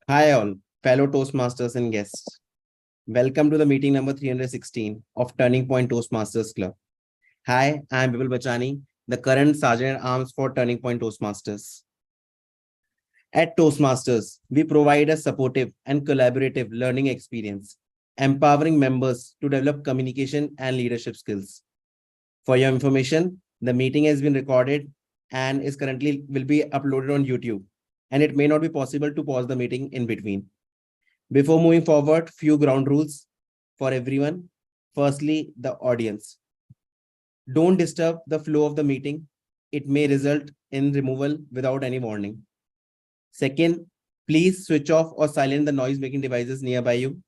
Hi, all, fellow Toastmasters and guests. Welcome to the meeting number 316 of Turning Point Toastmasters Club. Hi, I am Bipul Bachani, the current Sergeant at Arms for Turning Point Toastmasters. At Toastmasters, we provide a supportive and collaborative learning experience, empowering members to develop communication and leadership skills. For your information, the meeting has been recorded and is currently will be uploaded on YouTube, and it may not be possible to pause the meeting in between. Before moving forward, few ground rules for everyone. Firstly, the audience. Don't disturb the flow of the meeting. It may result in removal without any warning. Second, please switch off or silence the noise making devices nearby you,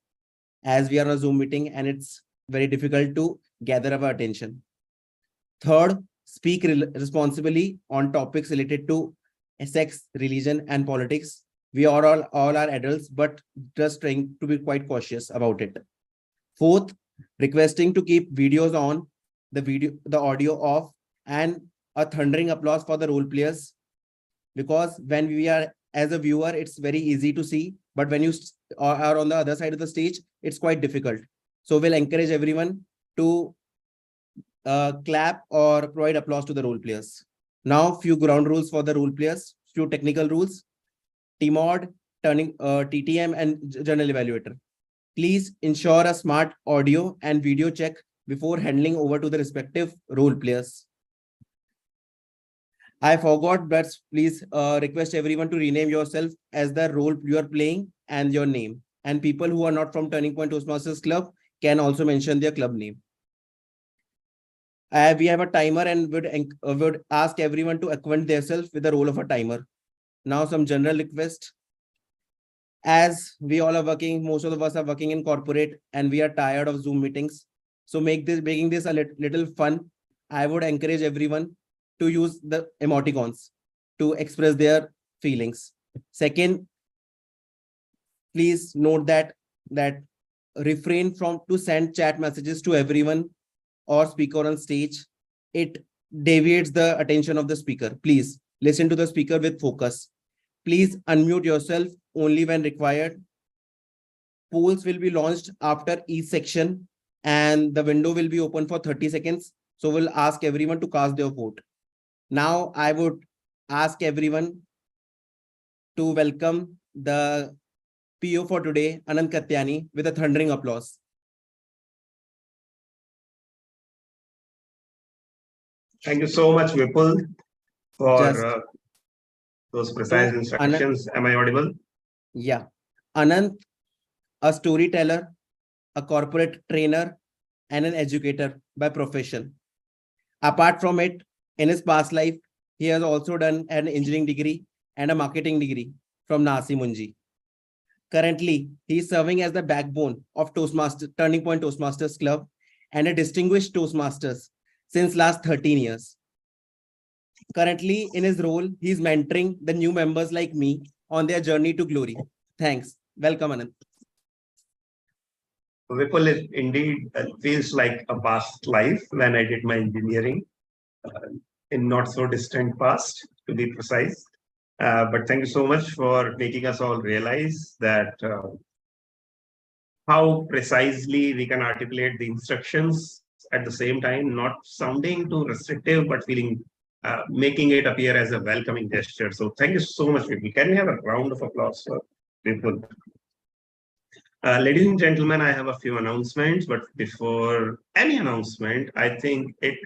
as we are on a Zoom meeting and it's very difficult to gather our attention. Third, speak responsibly on topics related to sex, religion, and politics. We are all are adults, but just trying to be quite cautious about it. Fourth, requesting to keep videos on, the audio off, and a thundering applause for the role players. Because when we are as a viewer, it's very easy to see, but when you are on the other side of the stage, it's quite difficult. So we'll encourage everyone to clap or provide applause to the role players. Now, few ground rules for the role players, few technical rules. TMOD, TTM, and Journal Evaluator. Please ensure a smart audio and video check before handing over to the respective role players. I forgot, but please request everyone to rename yourself as the role you are playing and your name. And people who are not from Turning Point Toastmasters Club can also mention their club name. We have a timer and would ask everyone to acquaint themselves with the role of a timer. Now, some general request. As we all are working, most of us are working in corporate and we are tired of Zoom meetings. So making this a little fun. I would encourage everyone to use the emoticons to express their feelings. Second, please note that refrain from to send chat messages to everyone or speaker on stage. It deviates the attention of the speaker. Please listen to the speaker with focus. Please unmute yourself only when required. Polls will be launched after each section and the window will be open for 30 seconds. So we'll ask everyone to cast their vote. Now I would ask everyone to welcome the PO for today, Anand Katyani, with a thundering applause. Thank you so much, Vipul, for those precise instructions. Am I audible? Yeah. Anand, a storyteller, a corporate trainer, and an educator by profession. Apart from it, in his past life, he has also done an engineering degree and a marketing degree from Nasi Munji. Currently, he is serving as the backbone of Turning Point Toastmasters Club and a distinguished Toastmasters since last 13 years. Currently, in his role, he is mentoring the new members like me on their journey to glory. Thanks. Welcome, Anand. Vipul, it indeed feels like a past life when I did my engineering in not so distant past, to be precise. But thank you so much for making us all realize that how precisely we can articulate the instructions at the same time, not sounding too restrictive, but making it appear as a welcoming gesture. So thank you so much, people. Can we have a round of applause for people? Ladies and gentlemen, I have a few announcements, but before any announcement, I think it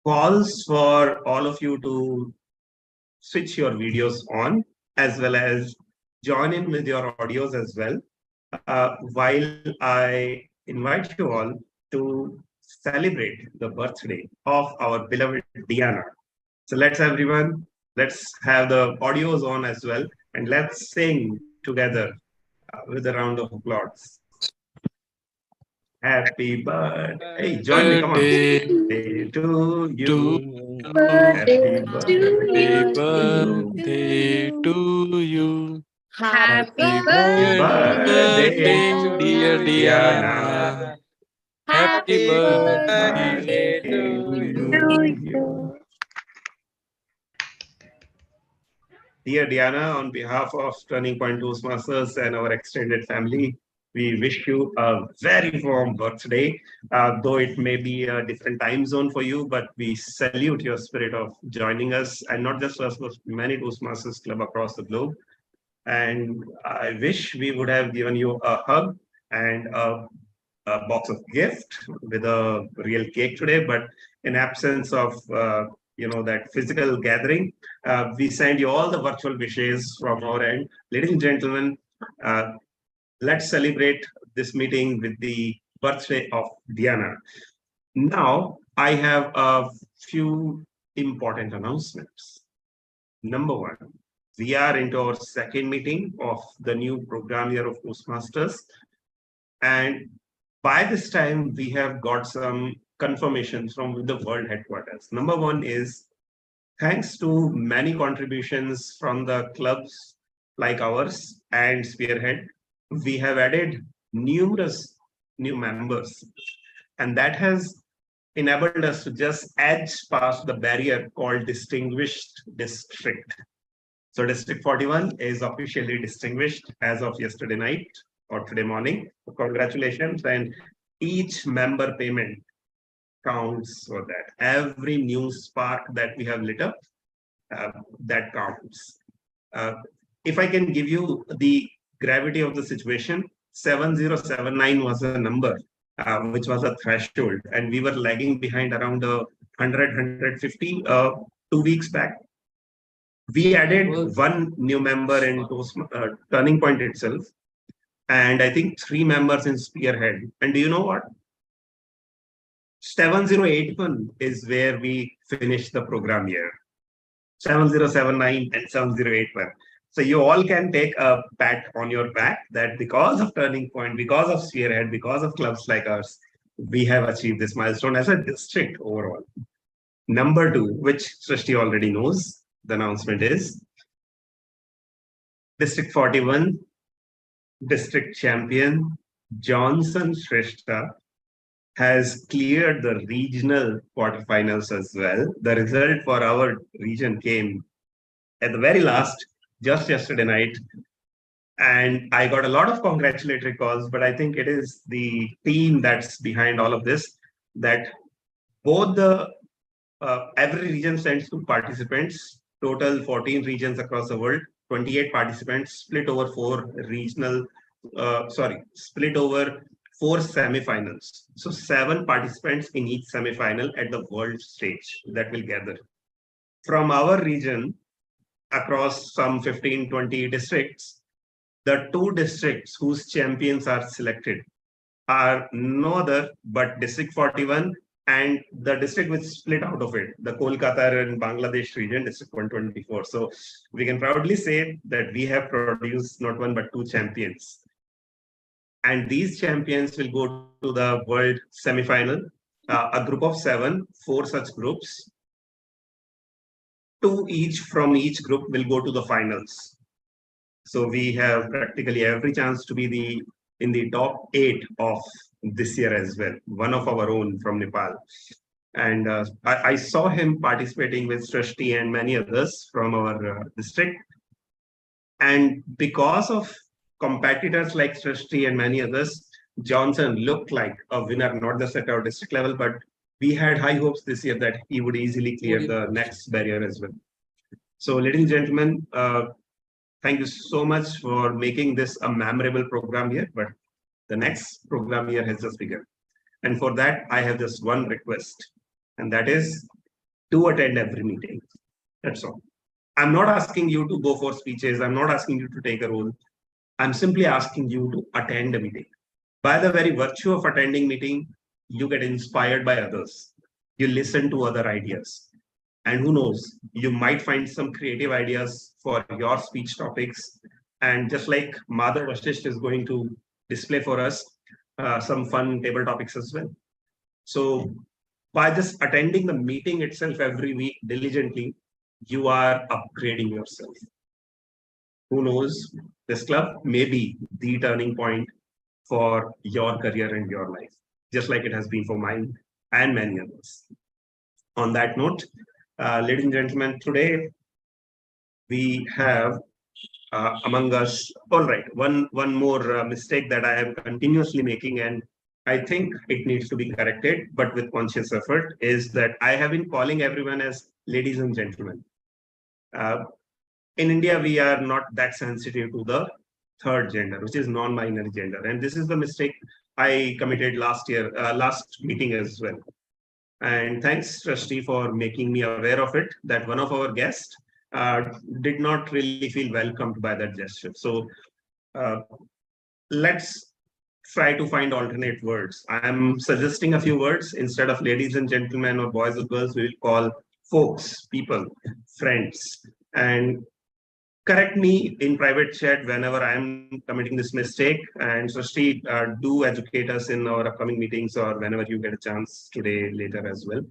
calls for all of you to switch your videos on, as well as join in with your audios as well, while I invite you all to celebrate the birthday of our beloved Diana. So let's have the audios on as well, and let's sing together with a round of applause. Happy birthday. Hey, join me, come on. Birthday to you. Happy birthday to you. Happy birthday, dear Diana. Happy birthday birthday to to you. you. Dear Diana, on behalf of Turning Point Toastmasters and our extended family, we wish you a very warm birthday. Though it may be a different time zone for you, but we salute your spirit of joining us, and not just us, but many Toastmasters club across the globe. And I wish we would have given you a hug and a box of gift with a real cake today, but in absence of that physical gathering, we send you all the virtual wishes from our end. Ladies and gentlemen, uh, let's celebrate this meeting with the birthday of Diana. Now, I have a few important announcements. Number one, we are into our second meeting of the new program year of Toastmasters. And by this time, we have got some confirmations from the world headquarters. Number one is, thanks to many contributions from the clubs like ours and Spearhead, we have added numerous new members. And that has enabled us to just edge past the barrier called distinguished district. So District 41 is officially distinguished as of yesterday night or today morning. So congratulations. And each member payment counts for that. Every new spark that we have lit up, that counts. If I can give you the gravity of the situation, 7079 was a number, which was a threshold, and we were lagging behind around 100, 150 2 weeks back. We added one new member in Turning Point itself, and I think 3 members in Spearhead. And do you know what? 7081 is where we finished the program year. 7079 and 7081. So you all can take a pat on your back that because of Turning Point, because of Spearhead, because of clubs like ours, we have achieved this milestone as a district overall. Number 2, which Srishti already knows, the announcement is District 41, District Champion Johnson Shrestha has cleared the regional quarterfinals as well. The result for our region came at the very last, just yesterday night. And I got a lot of congratulatory calls, but I think it is the team that's behind all of this, that both the every region sends 2 participants, total 14 regions across the world, 28 participants split over 4 regional, split over 4 semifinals. So 7 participants in each semifinal at the world stage that will gather. From our region, across some 15, 20 districts, the 2 districts whose champions are selected are no other but District 41 and the district which split out of it, the Kolkata and Bangladesh region, District 124. So we can proudly say that we have produced not 1 but 2 champions. And these champions will go to the world semi-final, a group of 7, 4 such groups. 2 each from each group will go to the finals. So we have practically every chance to be in the top 8 of this year as well. One of our own from Nepal. And I saw him participating with Srishti and many others from our district. And because of competitors like Srishti and many others, Johnson looked like a winner, not just at our district level, but we had high hopes this year that he would easily clear the next barrier as well. So, ladies and gentlemen, thank you so much for making this a memorable program here, but the next program year has just begun. And for that, I have just one request, and that is to attend every meeting. That's all. I'm not asking you to go for speeches. I'm not asking you to take a role. I'm simply asking you to attend a meeting. By the very virtue of attending meeting, you get inspired by others. You listen to other ideas. And who knows, you might find some creative ideas for your speech topics. And just like Madhav Vashisht is going to display for us some fun table topics as well. So by just attending the meeting itself every week diligently, you are upgrading yourself. Who knows, this club may be the turning point for your career and your life, just like it has been for mine and many others. On that note, ladies and gentlemen, today we have among us. All right, one more mistake that I am continuously making, and I think it needs to be corrected, but with conscious effort, is that I have been calling everyone as ladies and gentlemen. Uh, in India, we are not that sensitive to the third gender, which is non-binary gender, and this is the mistake I committed last year, last meeting as well. And thanks, Trustee, for making me aware of it, that one of our guests did not really feel welcomed by that gesture. So uh, let's try to find alternate words. I'm suggesting a few words. Instead of ladies and gentlemen or boys or girls, we will call folks, people, friends. And correct me in private chat whenever I'm committing this mistake. And Srishti, do educate us in our upcoming meetings or whenever you get a chance today, later as well.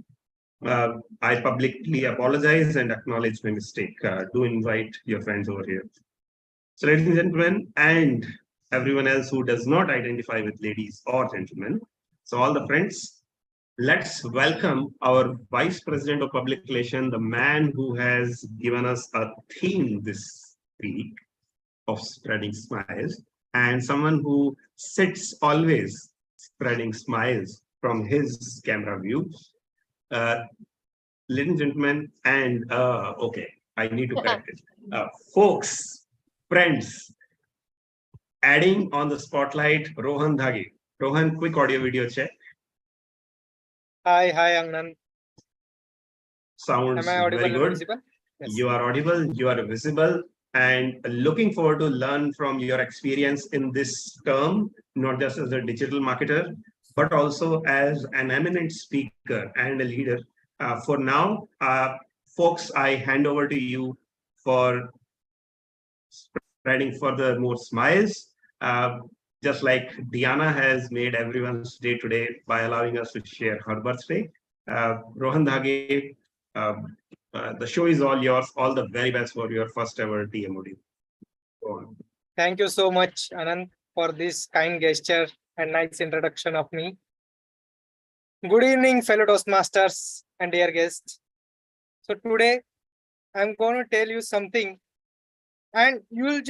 I publicly apologize and acknowledge my mistake. Do invite your friends over here. So, ladies and gentlemen, and everyone else who does not identify with ladies or gentlemen, so all the friends, let's welcome our Vice President of Public Relations, the man who has given us a theme this week of spreading smiles, and someone who sits always spreading smiles from his camera view. Ladies and gentlemen, and okay, I need to correct it. Folks, friends, adding on the spotlight, Rohan Dhage. Rohan, quick audio video check. Hi, Anand. Sounds Am I audible very and good. visible? Yes. You are audible, you are visible, and looking forward to learn from your experience in this term, not just as a digital marketer, but also as an eminent speaker and a leader. For now, folks, I hand over to you for spreading further more smiles. Just like Diana has made everyone's day today by allowing us to share her birthday. Rohan Dhage, the show is all yours. All the very best for your first ever TMOD. Go on. Thank you so much, Anand, for this kind gesture and nice introduction of me. Good evening, fellow Toastmasters and dear guests. So today, I'm going to tell you something, and you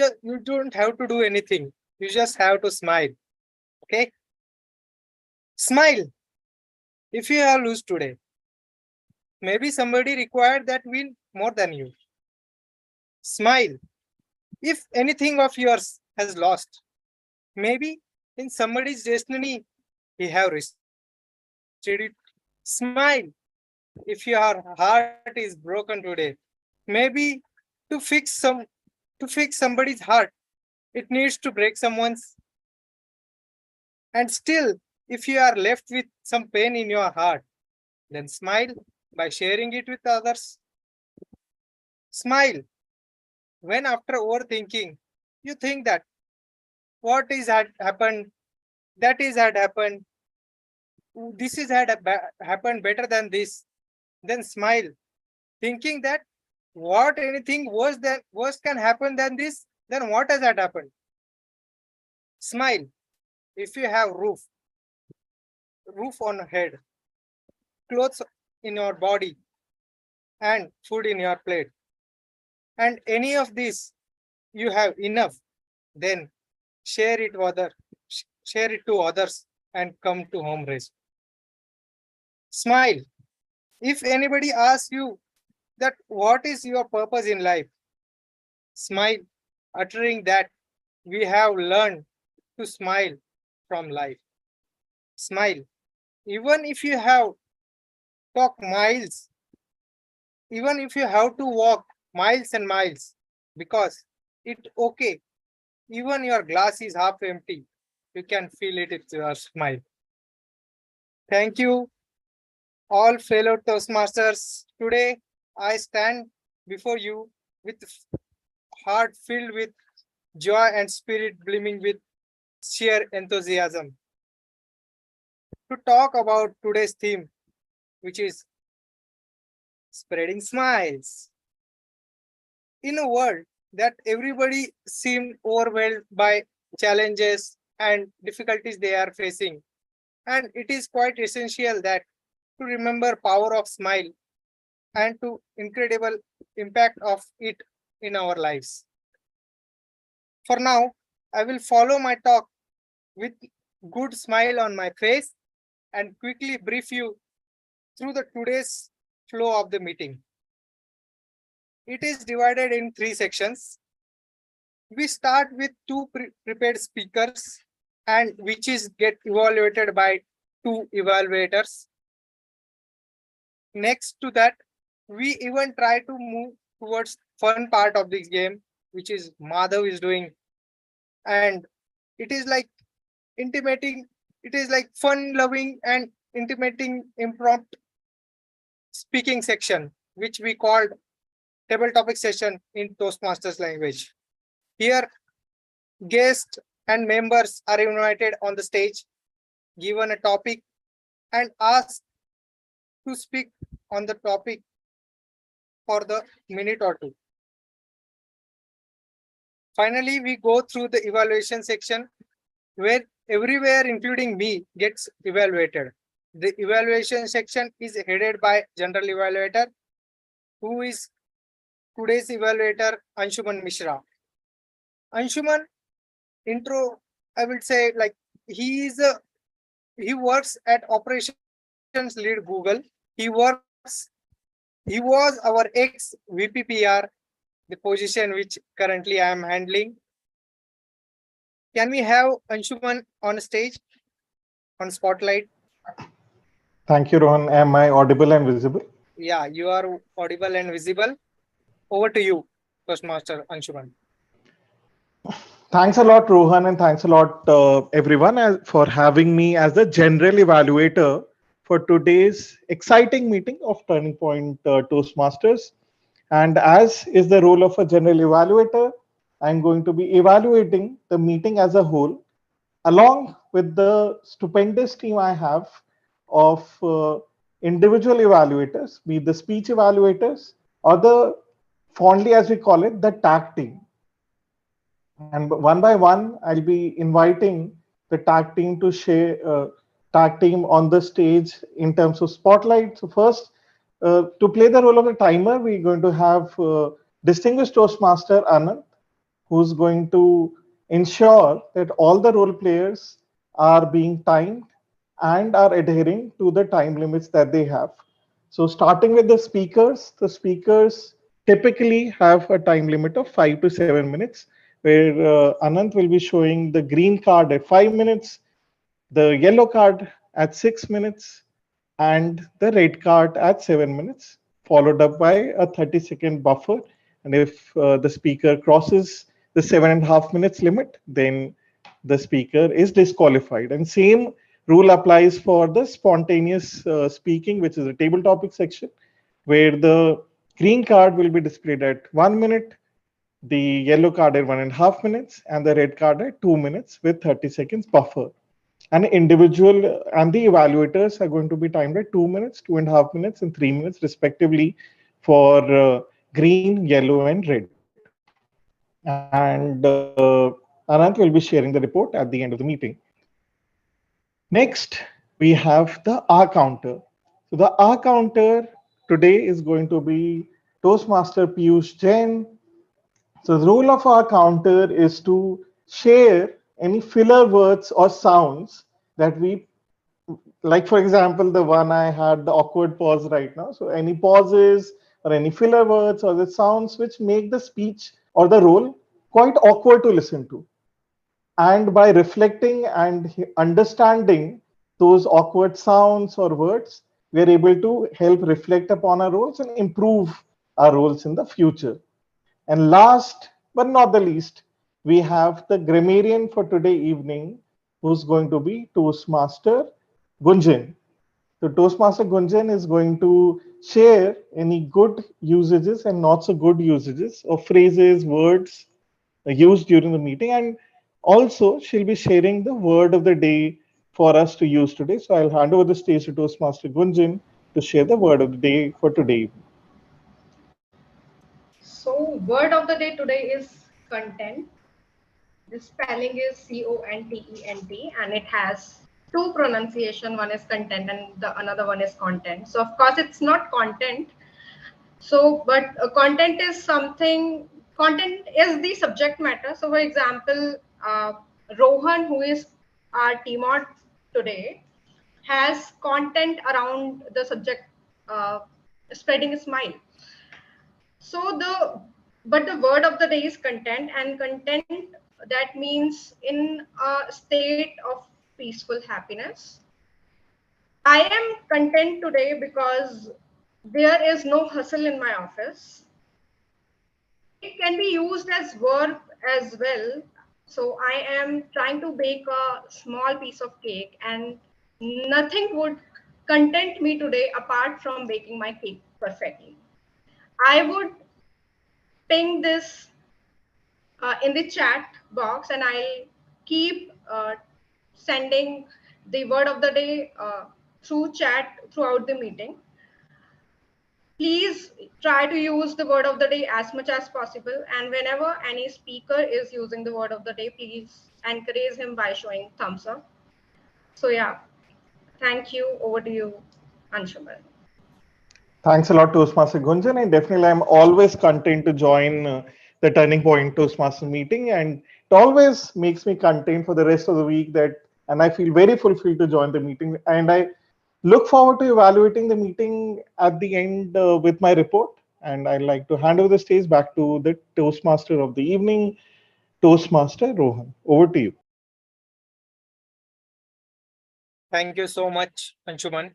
don't have to do anything. You just have to smile. Okay? Smile. If you have lose today, maybe somebody required that win more than you. Smile. If anything of yours has lost, maybe in somebody's destiny, he have received it. Smile. If your heart is broken today, maybe to fix somebody's heart, it needs to break someone's. And still, if you are left with some pain in your heart, then smile by sharing it with others. Smile when after overthinking, you think that what is had happened, that is had happened, this is had happened better than this, then smile, thinking that what anything worse can happen than this, then what has that happened? Smile if you have roof on head, clothes in your body, and food in your plate, and any of these you have enough, then share it to others and come to home rest. Smile. If anybody asks you that what is your purpose in life, smile, uttering that we have learned to smile from life. Smile. Even if you have walk miles, even if you have to walk miles and miles, because it's okay. Even your glass is half empty, you can feel it with your smile. Thank you, all fellow Toastmasters. Today, I stand before you with heart filled with joy and spirit blooming with sheer enthusiasm to talk about today's theme, which is spreading smiles. In a world that everybody seemed overwhelmed by challenges and difficulties they are facing, and it is quite essential that to remember power of smile and to incredible impact of it in our lives. For now, I will follow my talk with good smile on my face and quickly brief you through the today's flow of the meeting. It is divided in 3 sections. We start with 2 prepared speakers and which is get evaluated by 2 evaluators. Next to that, we even try to move towards fun part of this game, which is Madhav is doing. And it is like intimating, it is like fun loving and intimating impromptu speaking section, which we called table topic session in Toastmasters language. Here, guests and members are invited on the stage, given a topic and asked to speak on the topic for the minute or two. Finally, we go through the evaluation section where everywhere, including me, gets evaluated. The evaluation section is headed by General Evaluator, who is today's evaluator, Anshuman Mishra. Anshuman, intro, I would say like he works at operations lead Google. He was our ex VPPR, the position which currently I am handling. Can we have Anshuman on stage, on spotlight? Thank you, Rohan. Am I audible and visible? Yeah, you are audible and visible. Over to you, Toastmaster Anshuman. Thanks a lot, Rohan, and thanks a lot, everyone, for having me as the general evaluator for today's exciting meeting of Turning Point Toastmasters. And as is the role of a general evaluator, I'm going to be evaluating the meeting as a whole, along with the stupendous team I have of individual evaluators, be it the speech evaluators or the, fondly as we call it, the tag team. And one by one, I'll be inviting the tag team to share tag team on the stage in terms of spotlight. So first, to play the role of the timer, we're going to have distinguished Toastmaster Anand, who's going to ensure that all the role players are being timed and are adhering to the time limits that they have. So starting with the speakers typically have a time limit of 5 to 7 minutes, where Anant will be showing the green card at 5 minutes, the yellow card at 6 minutes, and the red card at 7 minutes, followed up by a 30-second buffer. And if the speaker crosses the 7.5 minutes limit, then the speaker is disqualified. And same rule applies for the spontaneous speaking, which is a table topic section, where the green card will be displayed at 1 minute, the yellow card at 1.5 minutes, and the red card at 2 minutes with 30 seconds buffer. And individual and the evaluators are going to be timed at 2 minutes, 2.5 minutes, and 3 minutes respectively for green, yellow, and red. And Anant will be sharing the report at the end of the meeting. Next, we have the R counter. So the R counter today is going to be Toastmaster Piyush Jain. So the role of our counter is to share any filler words or sounds that we, like for example, the one I had, the awkward pause right now. So any pauses or any filler words or the sounds which make the speech or the role quite awkward to listen to. And by reflecting and understanding those awkward sounds or words, we are able to help reflect upon our roles and improve our roles in the future. And last but not the least, we have the grammarian for today evening, who's going to be Toastmaster Gunjan. So Toastmaster Gunjan is going to share any good usages and not so good usages of phrases, words used during the meeting. And also she'll be sharing the word of the day for us to use today. So I'll hand over the stage to Toastmaster Gunjan to share the word of the day for today. So, word of the day today is content. The spelling is CONTENT, and it has two pronunciation. One is content, and the another one is content. So, of course, it's not content. So, but content is something content is the subject matter. So for example, Rohan, who is our TMOD today, has content around the subject, spreading a smile. So but the word of the day is content, and content, that means in a state of peaceful happiness. I am content today because there is no hustle in my office. It can be used as verb as well. So I am trying to bake a small piece of cake, and nothing would content me today apart from baking my cake perfectly. I would ping this in the chat box, and I'll keep sending the word of the day through chat throughout the meeting. Please try to use the word of the day as much as possible. And whenever any speaker is using the word of the day, please encourage him by showing thumbs up. So yeah, thank you. Over to you, Anshuman. Thanks a lot, Toastmaster Gunjan. And definitely, I'm always content to join the Turning Point Toastmaster meeting. And it always makes me content for the rest of the week and I feel very fulfilled to join the meeting. And I look forward to evaluating the meeting at the end with my report. And I'd like to hand over the stage back to the Toastmaster of the evening, Toastmaster Rohan. Over to you. Thank you so much, Anshuman.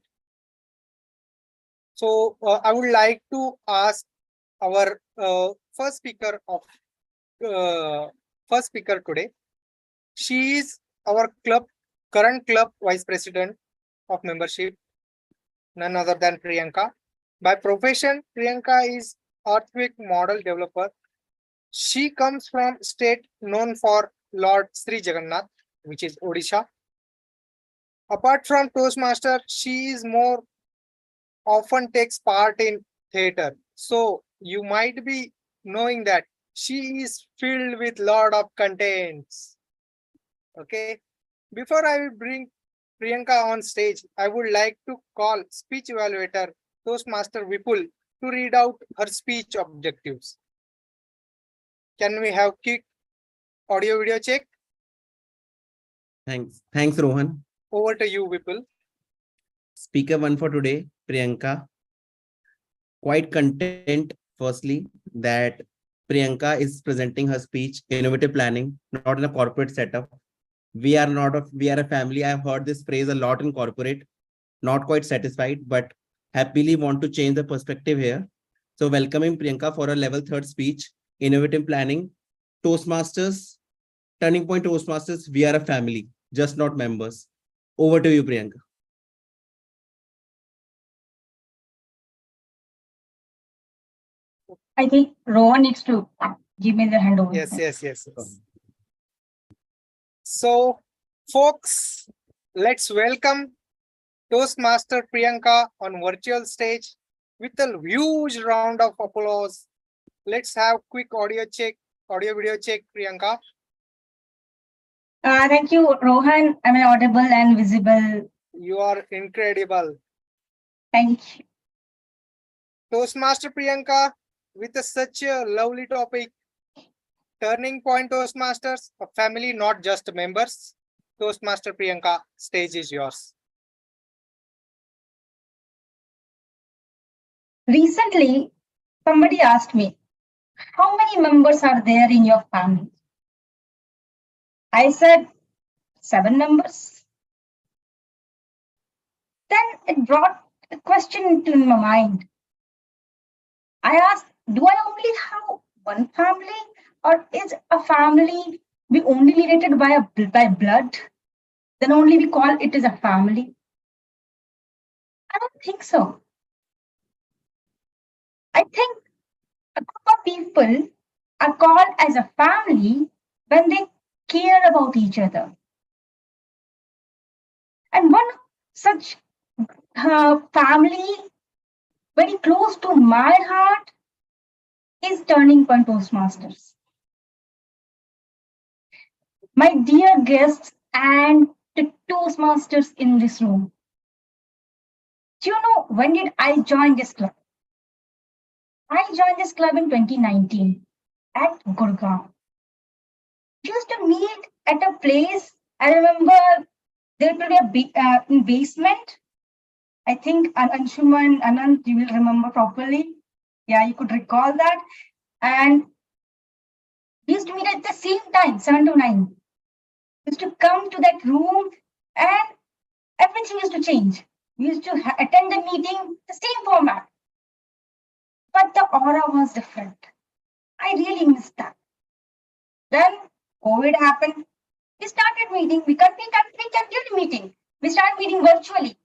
So I would like to ask our first speaker today. She is our current club vice president of membership, none other than Priyanka. By profession, Priyanka is earthquake model developer. She comes from state known for Lord Sri Jagannath, which is Odisha. Apart from Toastmaster, she is more often takes part in theater. So you might be knowing that she is filled with lot of contents. Okay. Before I will bring Priyanka on stage, I would like to call speech evaluator Toastmaster Vipul to read out her speech objectives. Can we have quick audio video check? Thanks, Rohan. Over to you, Vipul. Speaker one for today, Priyanka. Quite content, firstly, that Priyanka is presenting her speech, innovative planning, not in a corporate setup. We are a family. I've heard this phrase a lot in corporate, not quite satisfied, but happily want to change the perspective here. So welcoming Priyanka for a level 3rd speech, innovative planning, Toastmasters, Turning Point Toastmasters, we are a family, just not members. Over to you, Priyanka. I think Rohan needs to give me the handover. Yes. So, folks, let's welcome Toastmaster Priyanka on virtual stage with a huge round of applause. Let's have quick audio video check, Priyanka. Thank you, Rohan. Am I audible and visible? You are incredible. Thank you. Toastmaster Priyanka, with such a lovely topic, Turning Point Toastmasters, a family, not just members. Toastmaster Priyanka, stage is yours. Recently, somebody asked me, how many members are there in your family? I said, 7 members. Then it brought a question into my mind. I asked, do I only have one family, or is a family we only related by blood? Then only we call it as a family? I don't think so. I think a group of people are called as a family when they care about each other. And one such family very close to my heart is Turning Point Toastmasters. My dear guests and the Toastmasters in this room, do you know when did I join this club? I joined this club in 2019, at Gurgaon. We used to meet at a place. I remember there will be in basement. I think Anshuman, Anand, you will remember properly. Yeah, you could recall that. And we used to meet at the same time, 7 to 9. We used to come to that room and everything used to change. We used to attend the meeting, the same format. But the aura was different. I really missed that. Then COVID happened. We started meeting. We continued meeting. We started meeting virtually.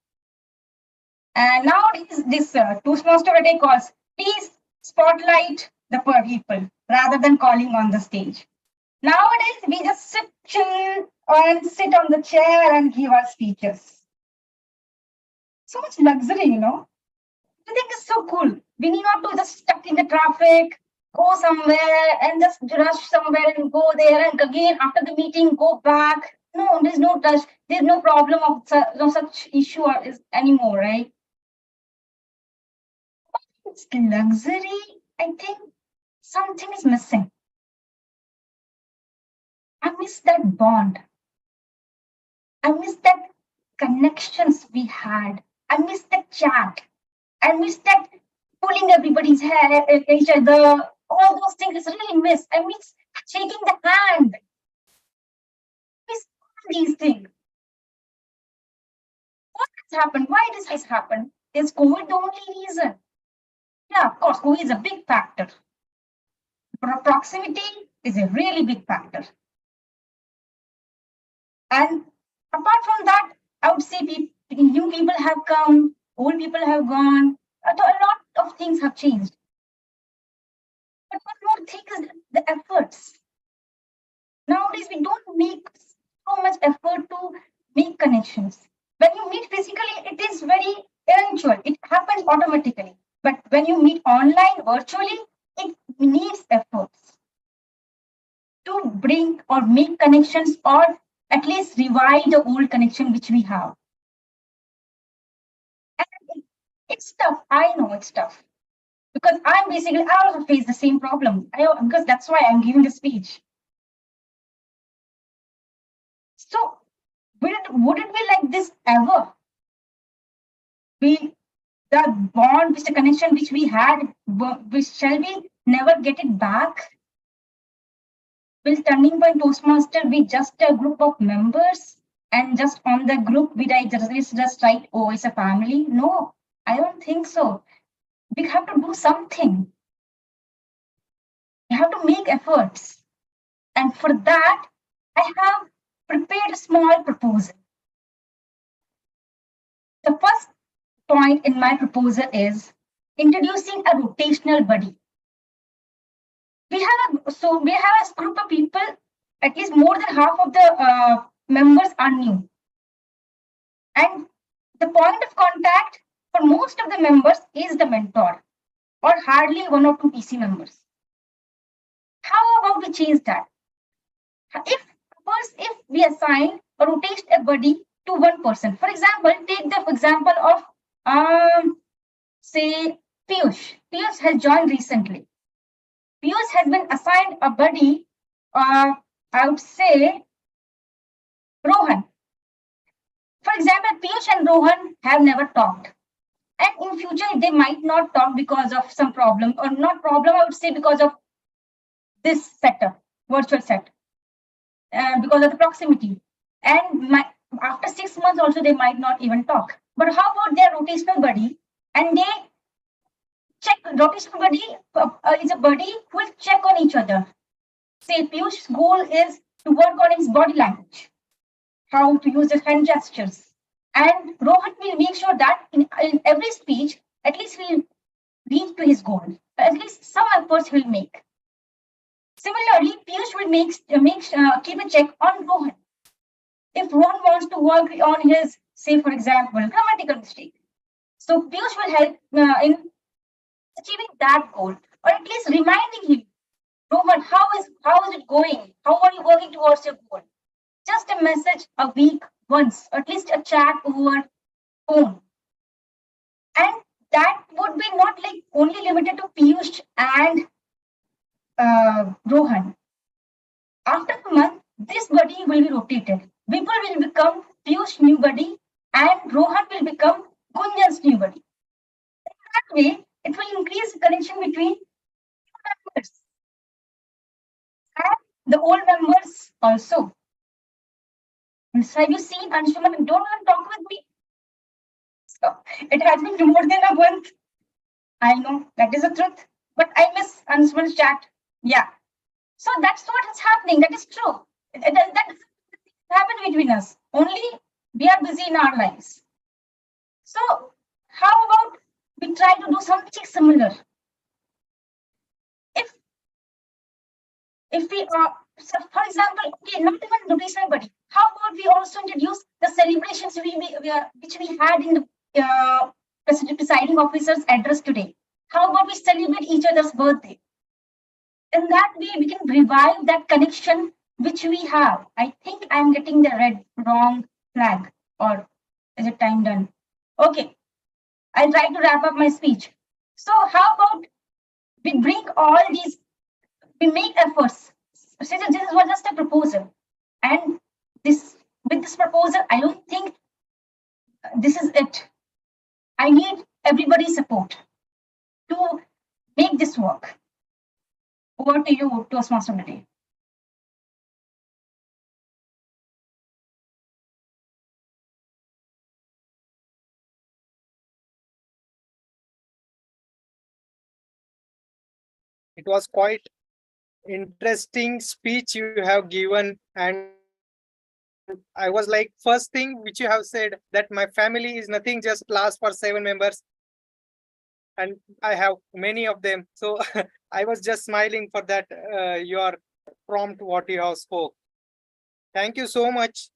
And now this Toastmaster today calls, please spotlight the people rather than calling on the stage. Nowadays, we just chill and sit on the chair and give our speeches. So much luxury, you know. I think it's so cool. We need not to just stuck in the traffic, go somewhere and just rush somewhere and go there and again after the meeting go back. No, there's no rush. There's no problem of no such issue anymore, right? It's luxury. I think something is missing. I miss that bond. I miss that connections we had. I miss that chat. I miss that pulling everybody's hair at each other. All those things I really miss. I miss shaking the hand. I miss all these things. What has happened? Why does this happen? Is COVID the only reason? Yeah, of course, COVID is a big factor. Proximity is a really big factor. And apart from that, I would say new people have come, old people have gone. A lot of things have changed. But one more thing is the efforts. Nowadays, we don't make so much effort to make connections. When you meet physically, it is very eventual. It happens automatically. But when you meet online, virtually, it needs efforts to bring or make connections or at least revive the old connection which we have. And it's tough. I know it's tough. Because I also face the same problem. Because that's why I'm giving the speech. So would it be like this ever? The bond, the connection which we had, shall we never get it back? Will Turning Point Toastmaster be just a group of members and just on the group we just write, oh, it's a family? No, I don't think so. We have to do something. We have to make efforts. And for that, I have prepared a small proposal. The first point in my proposal is introducing a rotational buddy. We have a group of people, at least more than half of the members are new. And the point of contact for most of the members is the mentor or hardly 1 or 2 PC members. How about we change that? If we assign or rotate a buddy to one person, for example, take the example of say Piyush. Piyush has joined recently. Piyush has been assigned a buddy, I would say Rohan. For example, Piyush and Rohan have never talked. And in future, they might not talk because of some problem, or not problem, I would say because of this setup, virtual set, because of the proximity. And after 6 months also, they might not even talk. But how about their rotational buddy? And they check, rotational buddy is a buddy who will check on each other. Say Piyush's goal is to work on his body language, how to use his hand gestures. And Rohan will make sure that in every speech, at least he'll reach to his goal. At least some efforts he'll make. Similarly, Piyush will keep a check on Rohan. If Rohan wants to work on his, say for example, grammatical mistake, so Piyush will help in achieving that goal, or at least reminding him, Rohan, how is it going? How are you working towards your goal? Just a message a week once, or at least a chat over phone. And that would be not like only limited to Piyush and Rohan. After a month, this buddy will be rotated. Vipul will become Piyush's new buddy and Rohan will become Gunjan's new buddy. In that way, it will increase the connection between members and the old members also. And so have you seen Anshuman? Don't want to talk with me. So it has been more than a month. I know that is the truth, but I miss Anshuman's chat. Yeah. So that's what is happening. That is true. That happened between us. Only we are busy in our lives. So how about we try to do something similar? If we are, so for example, okay, not even notice anybody. How about we also introduce the celebrations which we had in the presiding officer's address today? How about we celebrate each other's birthday? In that way, we can revive that connection which we have. I think I'm getting the wrong flag, or is it time done? Okay, I'll try to wrap up my speech. So how about we bring all these, we make efforts. This was just a proposal, and with this proposal, I don't think this is it. I need everybody's support to make this work. Over to you, Toastmaster today. It was quite interesting speech you have given, and I was like, first thing which you have said, that my family is nothing, just class for 7 members, and I have many of them. So I was just smiling for that your prompt what you have spoke. Thank you so much,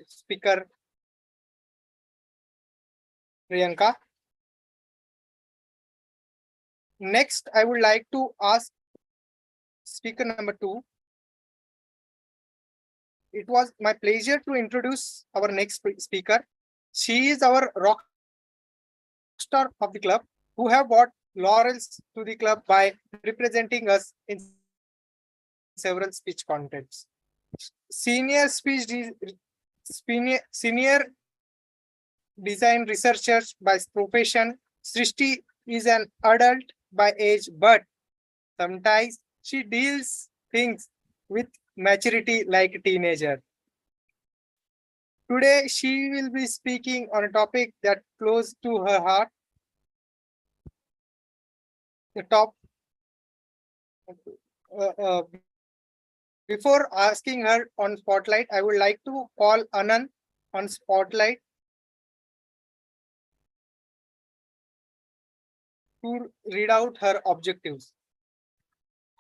speaker Priyanka. Next, I would like to ask speaker number 2. It was my pleasure to introduce our next speaker. She is our rock star of the club, who have brought laurels to the club by representing us in several speech contests. Senior design researchers by profession, Srishti is an adult by age, but sometimes she deals things with maturity like a teenager. Today, she will be speaking on a topic that close to her heart. The top. Before asking her on spotlight, I would like to call Anand on spotlight to read out her objectives.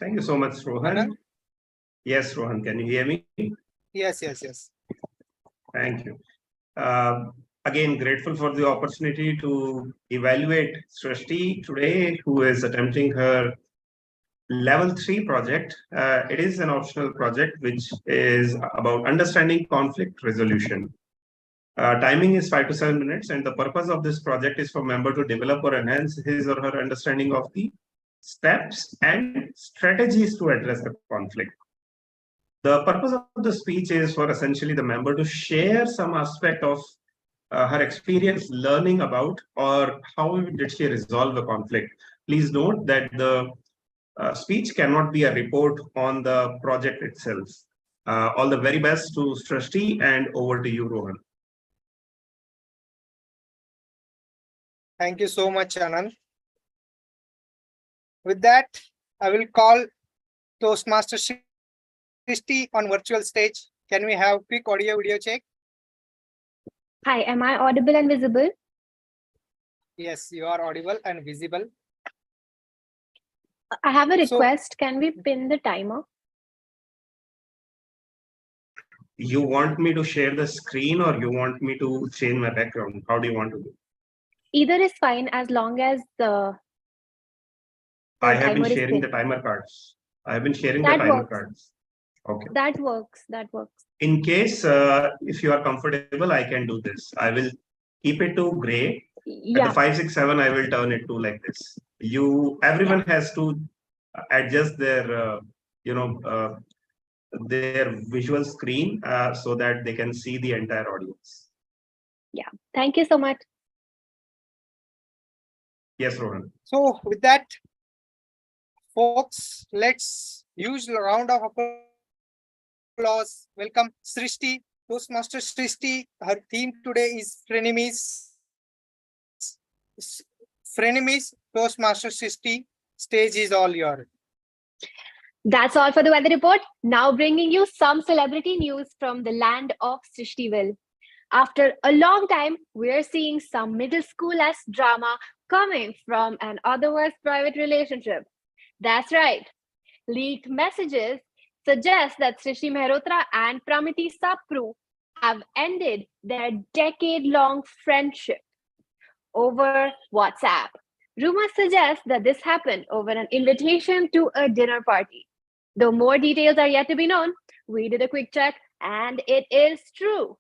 Thank you so much, Rohan. Anand? Yes, Rohan, can you hear me? Yes. Thank you. Again, grateful for the opportunity to evaluate Srishti today, who is attempting her level 3 project. It is an optional project which is about understanding conflict resolution. Timing is 5 to 7 minutes, and the purpose of this project is for member to develop or enhance his or her understanding of the steps and strategies to address the conflict. The purpose of the speech is for essentially the member to share some aspect of her experience learning about, or how did she resolve the conflict. Please note that the speech cannot be a report on the project itself. All the very best to Srishti, and over to you, Rohan. Thank you so much, Anand. With that, I will call Toastmaster Srishti on virtual stage. Can we have quick audio video check? Hi, am I audible and visible? Yes, you are audible and visible. I have a So- request. Can we pin the timer? You want me to share the screen, or you want me to change my background? How do you want to do? Either is fine as long as the I have been timer is sharing the pinned. timer cards. I have been sharing the That timer works. cards. Okay. That works. In case, if you are comfortable, I can do this. I will keep it to gray. At Yeah. the 5, 6, 7, I will turn it to like this. Everyone has to adjust their, their visual screen so that they can see the entire audience. Yeah. Thank you so much. Yes, Rohan. So with that, folks, let's use a round of applause. Welcome Srishti, Toastmaster Srishti. Her theme today is frenemies. Frenemies, Toastmaster Srishti. Stage is all yours. That's all for the weather report. Now bringing you some celebrity news from the land of Srishtiville. After a long time, we're seeing some middle school-esque drama coming from an otherwise private relationship. That's right. Leaked messages suggest that Srishti Mehrotra and Pramiti Sapru have ended their decade-long friendship over WhatsApp. Rumors suggest that this happened over an invitation to a dinner party. Though more details are yet to be known, we did a quick check and it is true.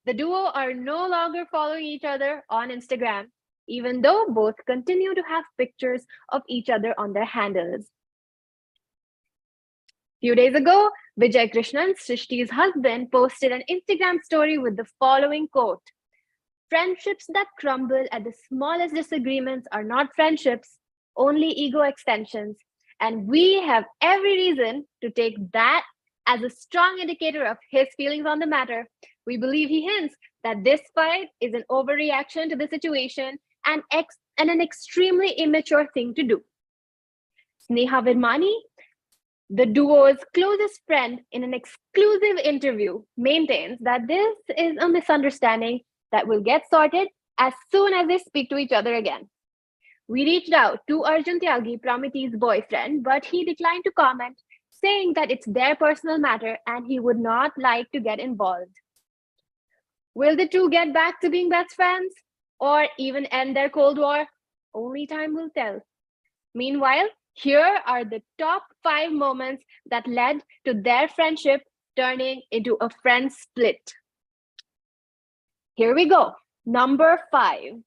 The duo are no longer following each other on Instagram, even though both continue to have pictures of each other on their handles. Few days ago, Vijay Krishnan, Srishti's husband, posted an Instagram story with the following quote: "Friendships that crumble at the smallest disagreements are not friendships, only ego extensions. And we have every reason to take that as a strong indicator of his feelings on the matter. We believe he hints that this fight is an overreaction to the situation and an extremely immature thing to do." Sneha Virmani, the duo's closest friend, in an exclusive interview, maintains that this is a misunderstanding that will get sorted as soon as they speak to each other again. We reached out to Arjun Tyagi, Pramiti's boyfriend, but he declined to comment, saying that it's their personal matter and he would not like to get involved. Will the two get back to being best friends or even end their Cold War? Only time will tell. Meanwhile, here are the top 5 moments that led to their friendship turning into a friend split. Here we go. Number 5.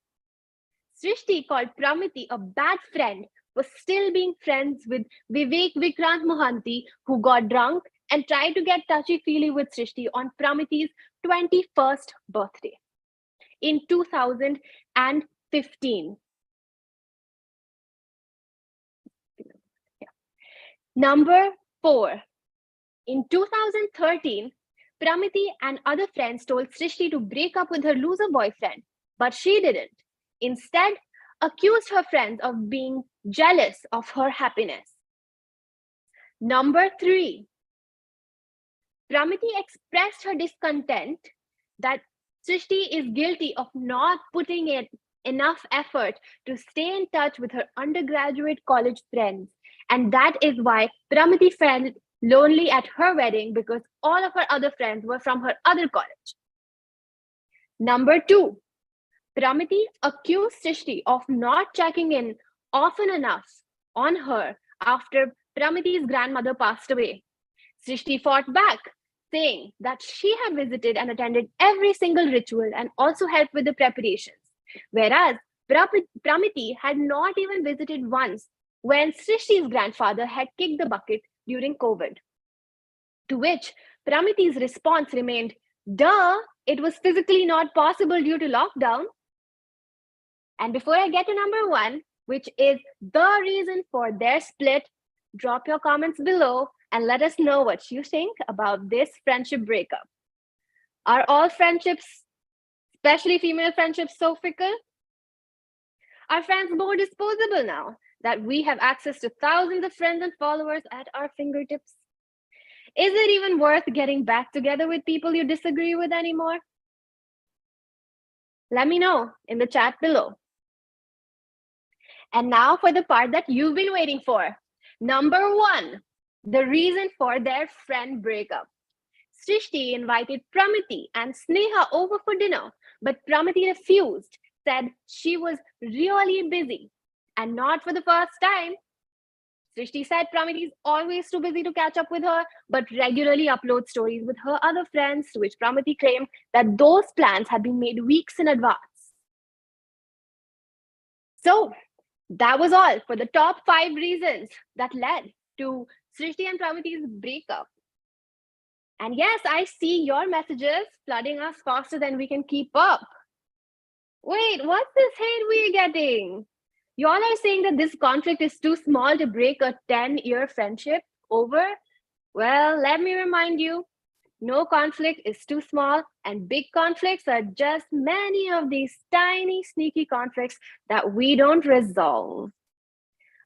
Srishti called Pramiti a bad friend for still being friends with Vivek Vikrant Mohanty, who got drunk and tried to get touchy-feely with Srishti on Pramiti's 21st birthday in 2015. Number 4. In 2013, Pramiti and other friends told Srishti to break up with her loser boyfriend, but she didn't. Instead, accused her friends of being jealous of her happiness. Number 3. Pramiti expressed her discontent that Srishti is guilty of not putting in enough effort to stay in touch with her undergraduate college friends. And that is why Pramiti felt lonely at her wedding, because all of her other friends were from her other college. Number 2. Pramiti accused Srishti of not checking in often enough on her after Pramiti's grandmother passed away. Srishti fought back, saying that she had visited and attended every single ritual and also helped with the preparations, whereas Pramiti had not even visited once when Srishti's grandfather had kicked the bucket during COVID. To which Pramiti's response remained, "Duh, it was physically not possible due to lockdown." And before I get to number 1, which is the reason for their split, drop your comments below and let us know what you think about this friendship breakup. Are all friendships, especially female friendships, so fickle? Are friends more disposable now that we have access to thousands of friends and followers at our fingertips? Is it even worth getting back together with people you disagree with anymore? Let me know in the chat below. And now for the part that you've been waiting for. Number 1, the reason for their friend breakup. Srishti invited Pramiti and Sneha over for dinner, but Pramiti refused, said she was really busy. And not for the first time. Srishti said Pramiti is always too busy to catch up with her, but regularly uploads stories with her other friends, to which Pramiti claimed that those plans had been made weeks in advance. So, That was all for the top 5 reasons that led to Srishti and Pramiti's breakup. And yes, I see your messages flooding us faster than we can keep up. Wait, what's this hate we're getting? Y'all are saying that this conflict is too small to break a 10-year friendship over? Well, let me remind you, no conflict is too small, and big conflicts are just many of these tiny, sneaky conflicts that we don't resolve.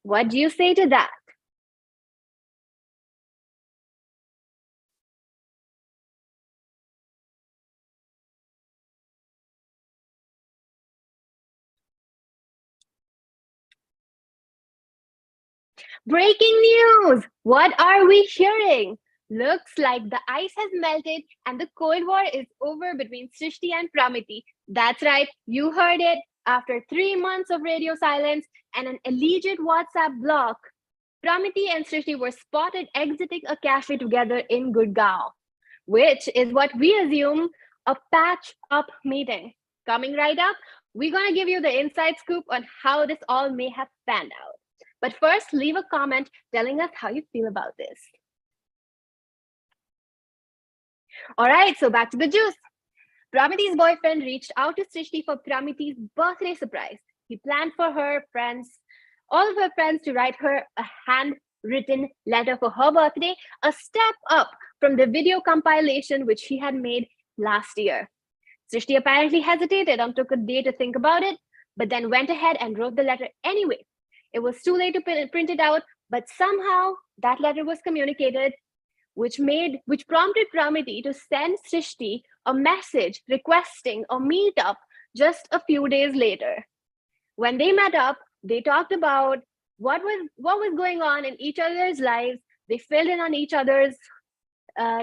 What do you say to that? Breaking news! What are we hearing? Looks like the ice has melted and the Cold War is over between Srishti and Pramiti. That's right, you heard it. After 3 months of radio silence and an alleged WhatsApp block, Pramiti and Srishti were spotted exiting a cafe together in Gurgaon, which is what we assume a patch-up meeting. Coming right up, we're going to give you the inside scoop on how this all may have panned out. But first, leave a comment telling us how you feel about this. All right, so back to the juice. Pramiti's boyfriend reached out to Srishti for Pramiti's birthday surprise. He planned for her friends, all of her friends, to write her a handwritten letter for her birthday, a step up from the video compilation which he had made last year. Srishti apparently hesitated and took a day to think about it, but then went ahead and wrote the letter anyway. It was too late to print it out, but somehow that letter was communicated, which prompted Pramiti to send Srishti a message requesting a meetup just a few days later. When they met up, they talked about what was going on in each other's lives. They filled in on each other's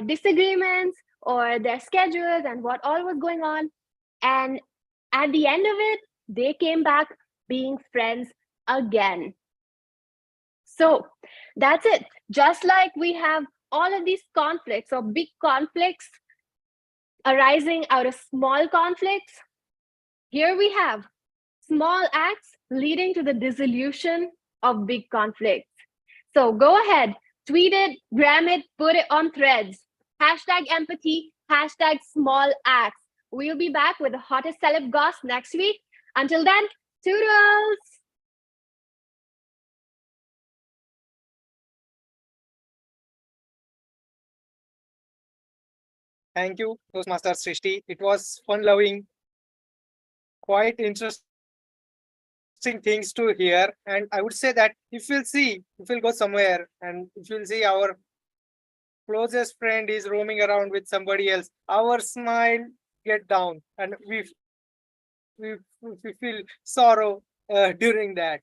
disagreements or their schedules and what all was going on. And at the end of it, they came back being friends again. So that's it. Just like we have all of these conflicts or big conflicts arising out of small conflicts, here we have small acts leading to the dissolution of big conflicts. So go ahead, tweet it, gram it, put it on threads. #empathy, #small acts. We'll be back with the hottest celeb goss next week. Until then, toodles! Thank you, Toastmaster Srishti. It was fun loving, quite interesting things to hear. And I would say that if we'll go somewhere and if you'll see our closest friend is roaming around with somebody else, our smile get down and we feel sorrow during that.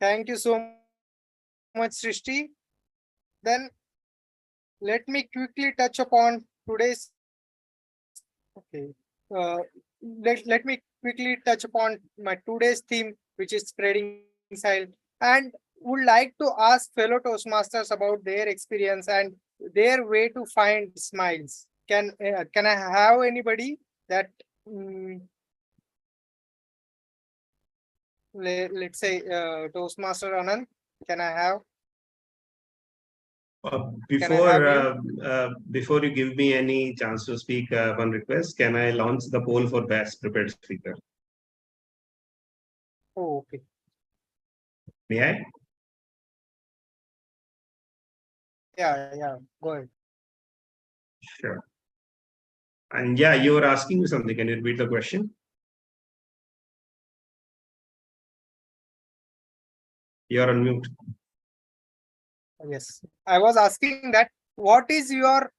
Thank you so much, Srishti. Then let me quickly touch upon today's. Okay. Let me quickly touch upon my today's theme, which is spreading smile, and would like to ask fellow Toastmasters about their experience and their way to find smiles. Can I have anybody that let's say Toastmaster Anand? Can I have? Before you give me any chance to speak, one request: can I launch the poll for best prepared speaker? Oh, okay. May I? Yeah. Go ahead. Sure. And yeah, you were asking me something. Can you repeat the question? You're on mute. Yes, I was asking that what is your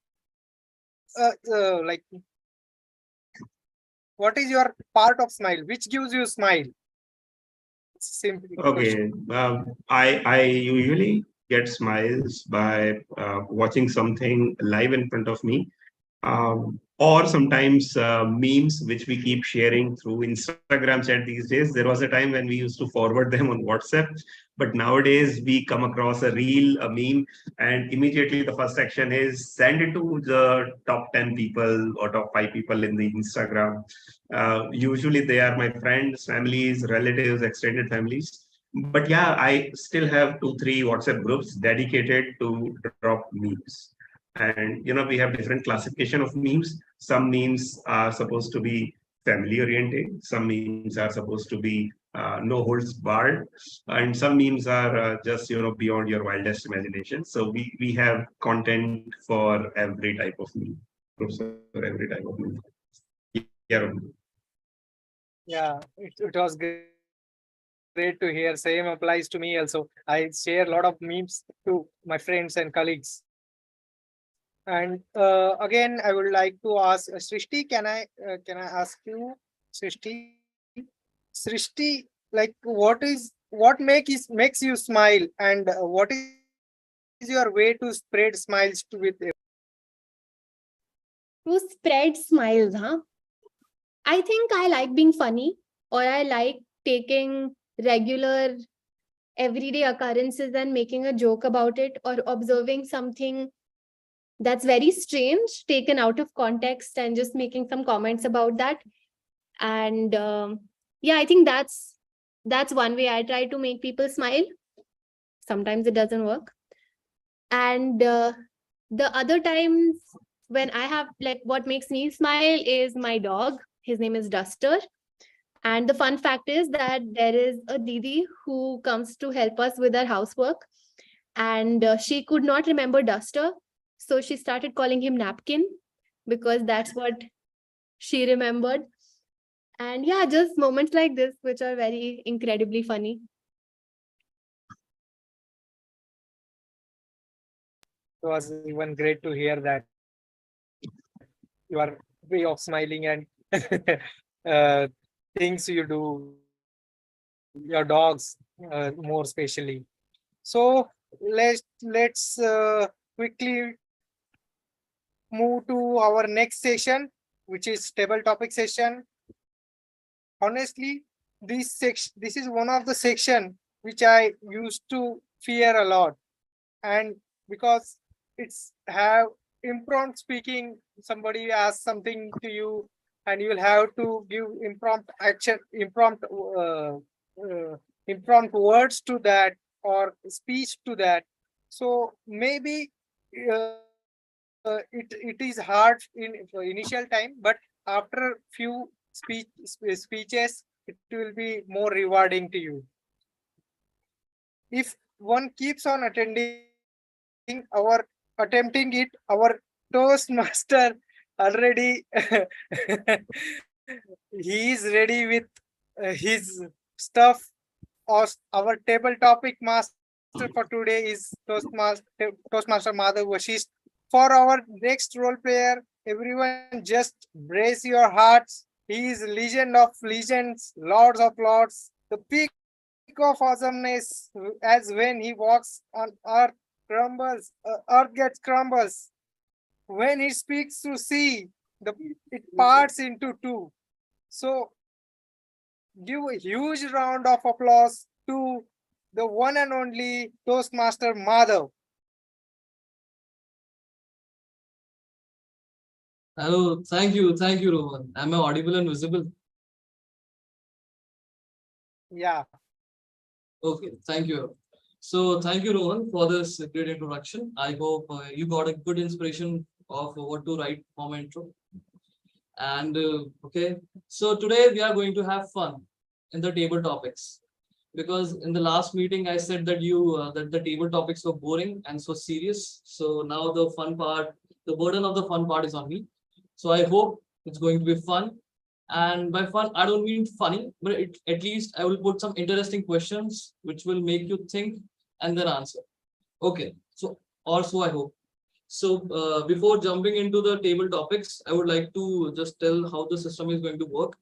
what is your part of smile which gives you smile? Simply. Okay. I usually get smiles by watching something live in front of me. or sometimes memes which we keep sharing through Instagram chat these days. There was a time when we used to forward them on WhatsApp, but nowadays we come across a reel, a meme, and immediately the first action is send it to the top 10 people or top 5 people in the Instagram. Usually they are my friends, families, relatives, extended families. But yeah, I still have 2, 3 WhatsApp groups dedicated to drop memes. And we have different classification of memes. Some memes are supposed to be family oriented, some memes are supposed to be no holds barred, and some memes are just beyond your wildest imagination. So we have content for every type of meme, groups for every type of meme. Yeah, Yeah, it was great to hear. Same applies to me also. I share a lot of memes to my friends and colleagues. And again, I would like to ask Srishti. Can I ask you, Srishti? Srishti, like what makes you smile, and what is your way to spread smiles with To spread smiles, huh? I think I like being funny, or I like taking regular everyday occurrences and making a joke about it, or observing something that's very strange taken out of context and just making some comments about that. And yeah, I think that's one way I try to make people smile. Sometimes it doesn't work. And the other times when I have, like, what makes me smile is my dog. His name is Duster. And the fun fact is that there is a Didi who comes to help us with our housework. And she could not remember Duster. So she started calling him Napkin because that's what she remembered. And yeah, just moments like this, which are very incredibly funny. It was even great to hear that your way of smiling and uh, things you do, your dogs more specially. So let's quickly move to our next session, which is table topic session. Honestly, this is one of the section which I used to fear a lot, and because it's have impromptu speaking, somebody asks something to you and you will have to give impromptu action, impromptu words to that or speech to that. So maybe it is hard in for initial time, but after few speeches it will be more rewarding to you. If one keeps on attempting it, our Toastmaster already he is ready with his stuff. Our table topic master for today is Toastmaster Madhav Vashisht. For our next role player, everyone just brace your hearts. He is legend of legends, lords of lords, the peak of awesomeness, as when he walks on earth crumbles, earth gets crumbles. When he speaks to sea, it parts into two. So give a huge round of applause to the one and only Toastmaster Madhav. Hello, thank you, Rohan. Am I audible and visible? Yeah. Okay, thank you. So thank you, Rohan, for this great introduction. I hope you got a good inspiration of what to write for my intro. And okay, so today we are going to have fun in the table topics, because in the last meeting I said that that the table topics were boring and so serious. So now the fun part, the burden of the fun part is on me. So I hope it's going to be fun. And by fun, I don't mean funny, but at least I will put some interesting questions which will make you think and then answer. Okay, so or so I hope. So before jumping into the table topics, I would like to just tell how the system is going to work.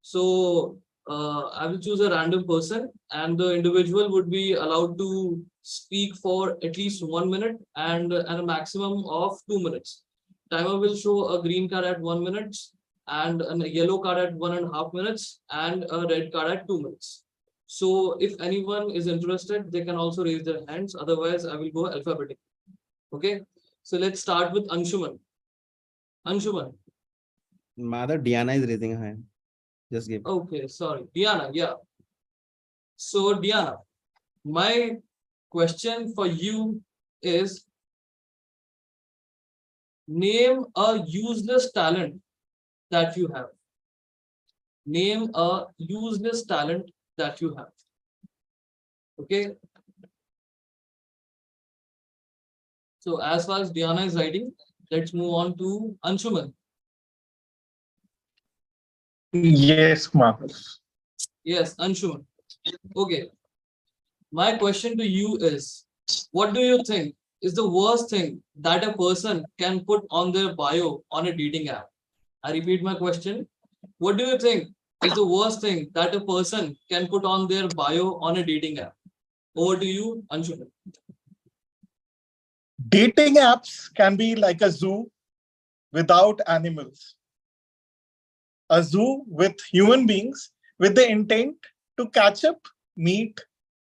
So I will choose a random person, and the individual would be allowed to speak for at least 1 minute and a maximum of 2 minutes. timer will show a green card at 1 minute, and a yellow card at 1.5 minutes, and a red card at 2 minutes. So if anyone is interested, they can also raise their hands. Otherwise, I will go alphabetically. Okay. So let's start with Anshuman. Anshuman. Mother Diana is raising her hand. Just give. Okay, sorry. Diana, yeah. So Diana, my question for you is, name a useless talent that you have. Name a useless talent that you have. Okay. So as far as Diana is writing, let's move on to Anshuman. Yes, Marcus. Yes, Anshuman. Okay. My question to you is, what do you think is the worst thing that a person can put on their bio on a dating app? I repeat my question. What do you think is the worst thing that a person can put on their bio on a dating app? Over to you, Anshuman. Dating apps can be like a zoo without animals. A zoo with human beings with the intent to catch up, meet,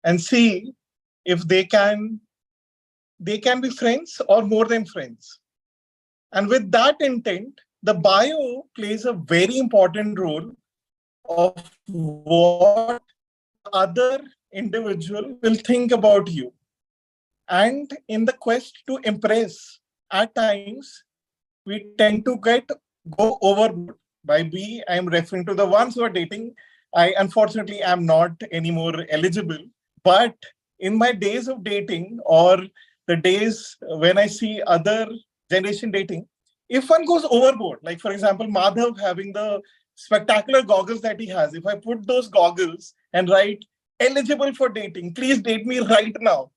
and see if they can be friends or more than friends. And with that intent, the bio plays a very important role of what other individual will think about you. And in the quest to impress, at times we tend to go overboard. By we, I am referring to the ones who are dating. I unfortunately am not anymore eligible. But in my days of dating, or the days when I see other generation dating, if one goes overboard, like for example, Madhav having the spectacular goggles that he has, if I put those goggles and write eligible for dating, please date me right now,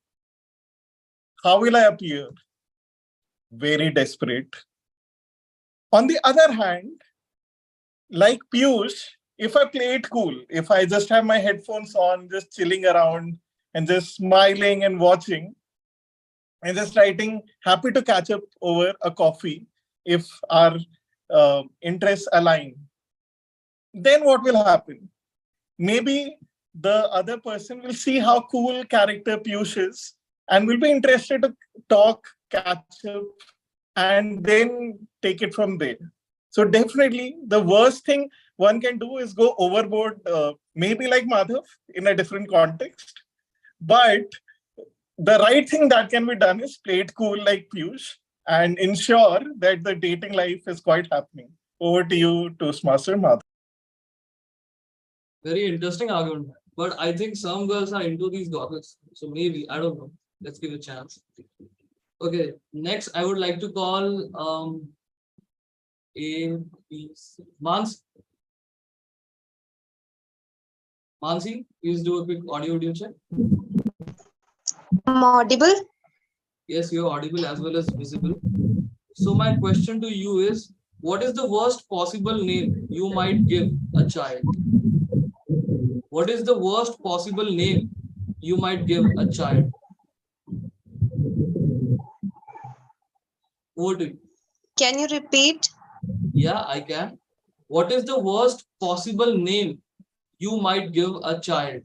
how will I appear? Very desperate. On the other hand, like Piyush, if I play it cool, if I just have my headphones on, just chilling around and just smiling and watching and just writing, happy to catch up over a coffee if our interests align, then what will happen? Maybe the other person will see how cool character Piyush is and will be interested to talk, catch up, and then take it from there. So definitely the worst thing one can do is go overboard, maybe like Madhav in a different context. But the right thing that can be done is play it cool like Piyush and ensure that the dating life is quite happening. Over to you, Toastmaster Madhav. Very interesting argument. But I think some girls are into these goggles. So maybe, I don't know. Let's give it a chance. Okay, next I would like to call Mansi. Mansi, please do a quick audio check. I'm audible? Yes, you're audible as well as visible. So my question to you is, what is the worst possible name you might give a child? What is the worst possible name you might give a child? Over to you. Can you repeat? Yeah, I can. What is the worst possible name you might give a child?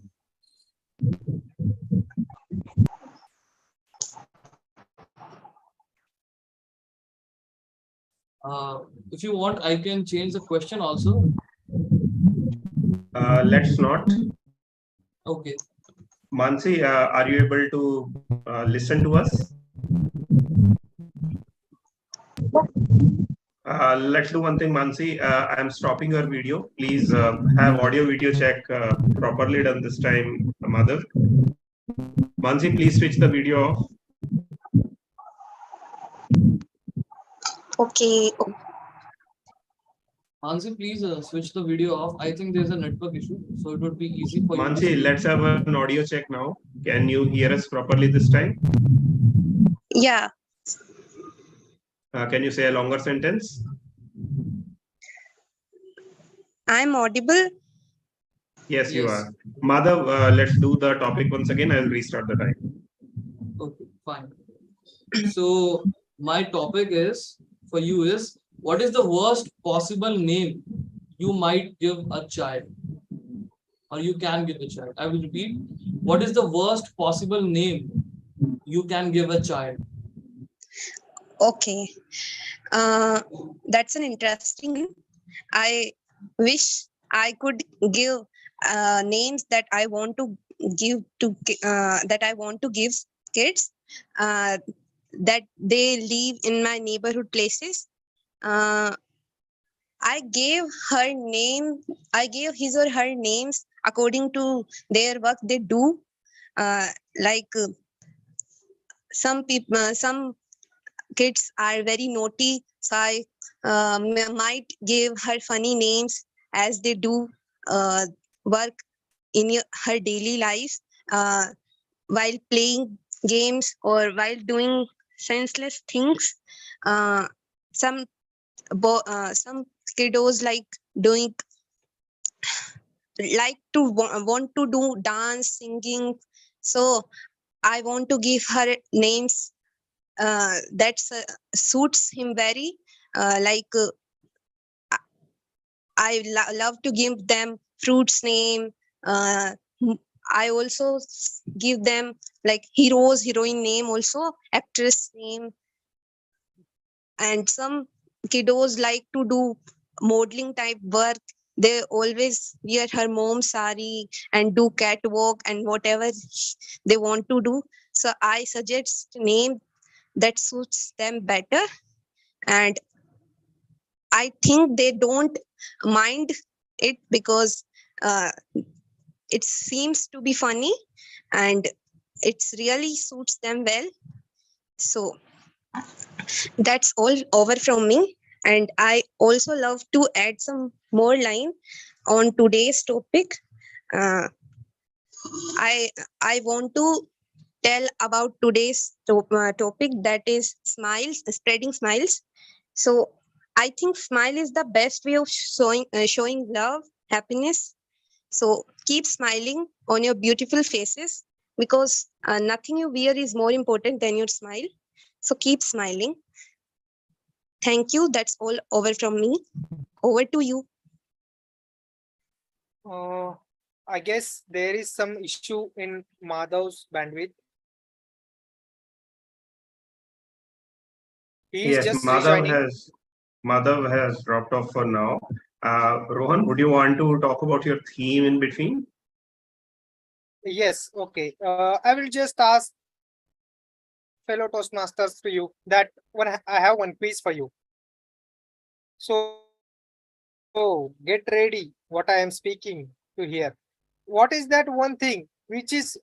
If you want, I can change the question also. Let's not. Okay. Mansi, are you able to listen to us? Let's do one thing, Mansi. I am stopping your video. Please have audio video check properly done this time, Madhav. Mansi, please switch the video off. Okay. Mansi, please switch the video off. I think there's a network issue, so it would be easy for you. Mansi, let's have an audio check now. Can you hear us properly this time? Yeah. Can you say a longer sentence? I'm audible. Yes, you are. Madhav, let's do the topic once again. I'll restart the time. Okay, fine. So my topic is, for you is, what is the worst possible name you might give a child? Or you can give a child. I will repeat. What is the worst possible name you can give a child? Okay. That's an interesting one. I wish I could give names that I want to give kids uh, that they live in my neighborhood places. Uh, I gave her name. I gave his or her names according to their work they do. Like some people, some kids are very naughty, so I might give her funny names as they do work in her daily life, uh, while playing games or while doing senseless things. Uh, some some kiddos doing want to do dance, singing. So I want to give her names that suits him very. I love to give them fruits name. I also give them like heroes, heroine name, also actress name. And some kiddos like to do modeling type work. They always wear her mom's sari and do catwalk and whatever they want to do. So I suggest name that suits them better. And I think they don't mind it because it seems to be funny and it's really suits them well. So that's all over from me. And I also love to add some more line on today's topic. Uh, I want to tell about today's topic, that is smiles, spreading smiles. So I think smile is the best way of showing love, happiness. So keep smiling on your beautiful faces, because nothing you wear is more important than your smile. So keep smiling. Thank you. That's all over from me. Over to you. Uh, I guess there is some issue in Madhav's bandwidth. He is Yes, just rejoining. Madhav has dropped off for now. Rohan, would you want to talk about your theme in between? Yes, okay. I will just ask fellow Toastmasters to you that I have one quiz for you. So get ready what I am speaking to hear. What is that one thing which is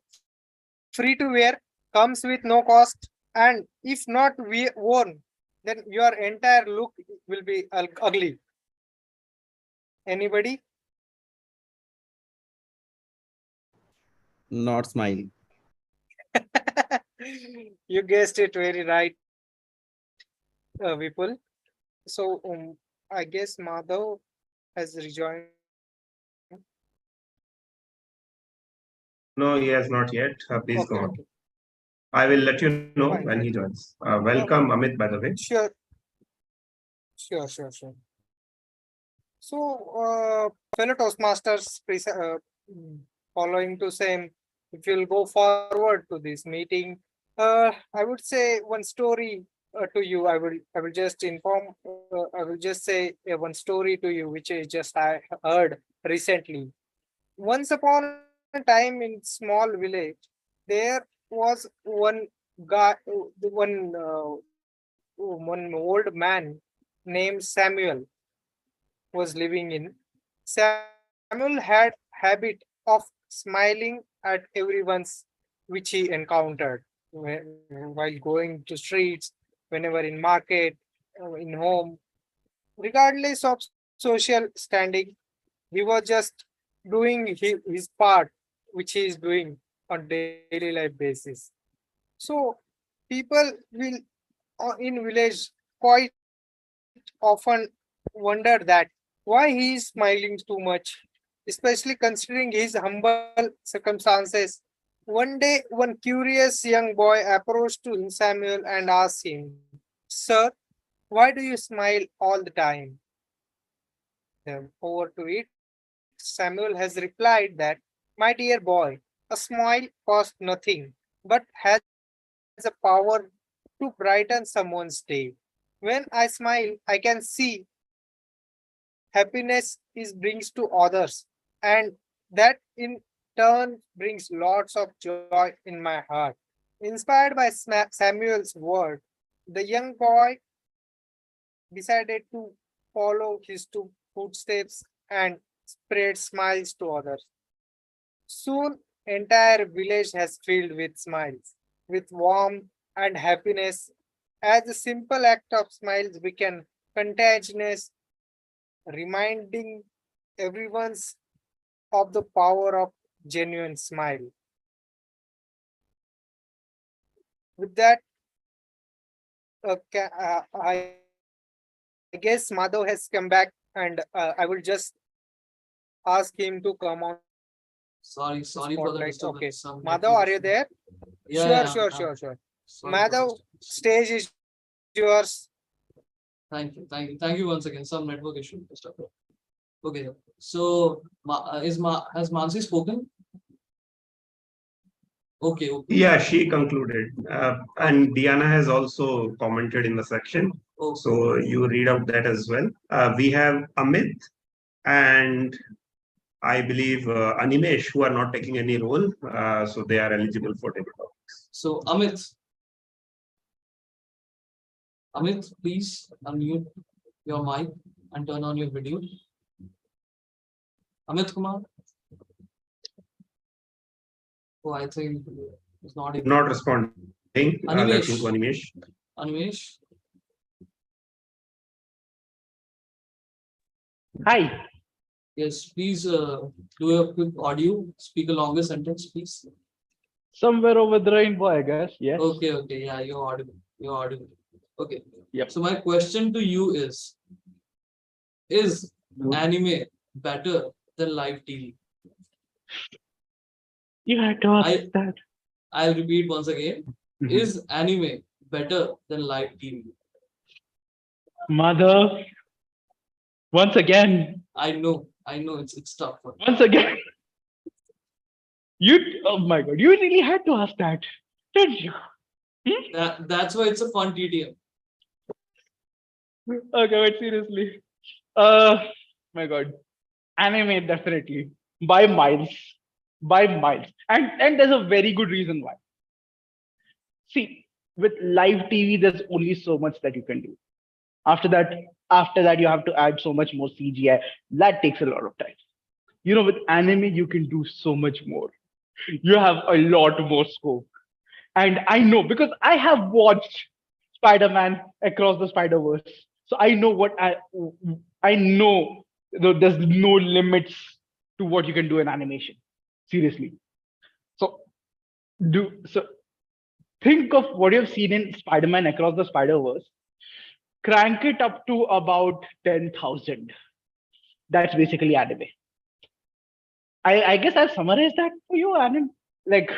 free to wear, comes with no cost, and if not worn, then your entire look will be ugly? Anybody? Not smile. You guessed it very right, Vipul. So I guess Madhav has rejoined. No, he has not yet. Please go Okay, on. okay. I will let you know Fine, when fine. he joins. Welcome, Amit, by the way. Sure. So, fellow Toastmasters, following to same, if you'll go forward to this meeting, I would say one story to you. I will just inform. I will just say one story to you, which I heard recently. Once upon a time in small village, there was one guy, one old man named Samuel was living in. Samuel had habit of smiling at everyone's which he encountered while going to streets, whenever in market, in home, regardless of social standing. He was just doing his part, which he is doing on daily life basis. So people will in village quite often wonder that why he is smiling too much, especially considering his humble circumstances. One day, one curious young boy approached to Samuel and asked him, "Sir, why why do you smile all the time? Then over to it, Samuel has replied that, my dear boy, a smile costs nothing, but has a power to brighten someone's day. When I smile, I can see happiness is brings to others, and that in turn brings lots of joy in my heart. Inspired by Samuel's word, the young boy decided to follow his two footsteps and spread smiles to others. Soon, entire village has filled with smiles, with warmth and happiness. As a simple act of smiles became contagious, reminding everyone's of the power of genuine smile. With that, I guess Madhav has come back, and I will just ask him to come on Sorry spotlight. for the Okay, disturbance. Some Madhav, network are you issue. there? Yeah, Sure. sorry for Madhav, the disturbance. stage is yours. Thank you once again. Some network issue. Okay, so has Mansi spoken? Okay. Yeah, she concluded. And Diana has also commented in the section. Okay. So you read out that as well. We have Amit and I believe Animesh who are not taking any role. So they are eligible for table topics. So Amit, please unmute your mic and turn on your video. Amit Kumar. Oh, I think it's not even. Not responding. Let's move to Animesh. Animesh. Animesh. Hi. Yes, please do a quick audio. Speak a longer sentence, please. Somewhere over the rainbow, I guess. Yes. Okay. Yeah, you're audible. Okay. Yep. So my question to you is anime better than live TV? You had to ask that. I'll repeat once again. Is anime better than live TV? Mother. Once again. I know it's tough one. Once again. Oh my god, you really had to ask that, didn't you? That's why it's a fun TTM. Okay, but seriously. My god. Anime definitely. By miles. And there's a very good reason why. See, with live TV, there's only so much that you can do. After that, you have to add so much more CGI. That takes a lot of time. With anime, you can do so much more. You have a lot more scope. And I know because I have watched Spider-Man Across the Spider-Verse. So I know I know there's no limits to what you can do in animation. Seriously. So think of what you've seen in Spider-Man Across the Spider-Verse. Crank it up to about 10,000. That's basically anime. I guess I've summarized that for you, Anand. Like,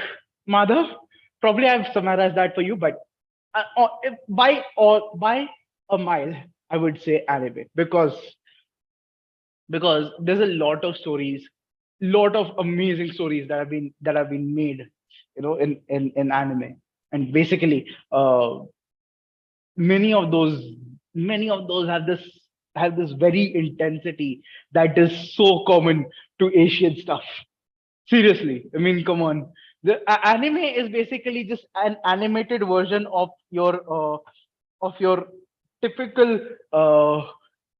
Madhav, probably I've summarized that for you, but by a mile, I would say anime because there's a lot of stories, lot of amazing stories that have been made, in anime, and basically, many of those have this very intensity that is so common to Asian stuff. Seriously, I mean, come on. The anime is basically just an animated version of your typical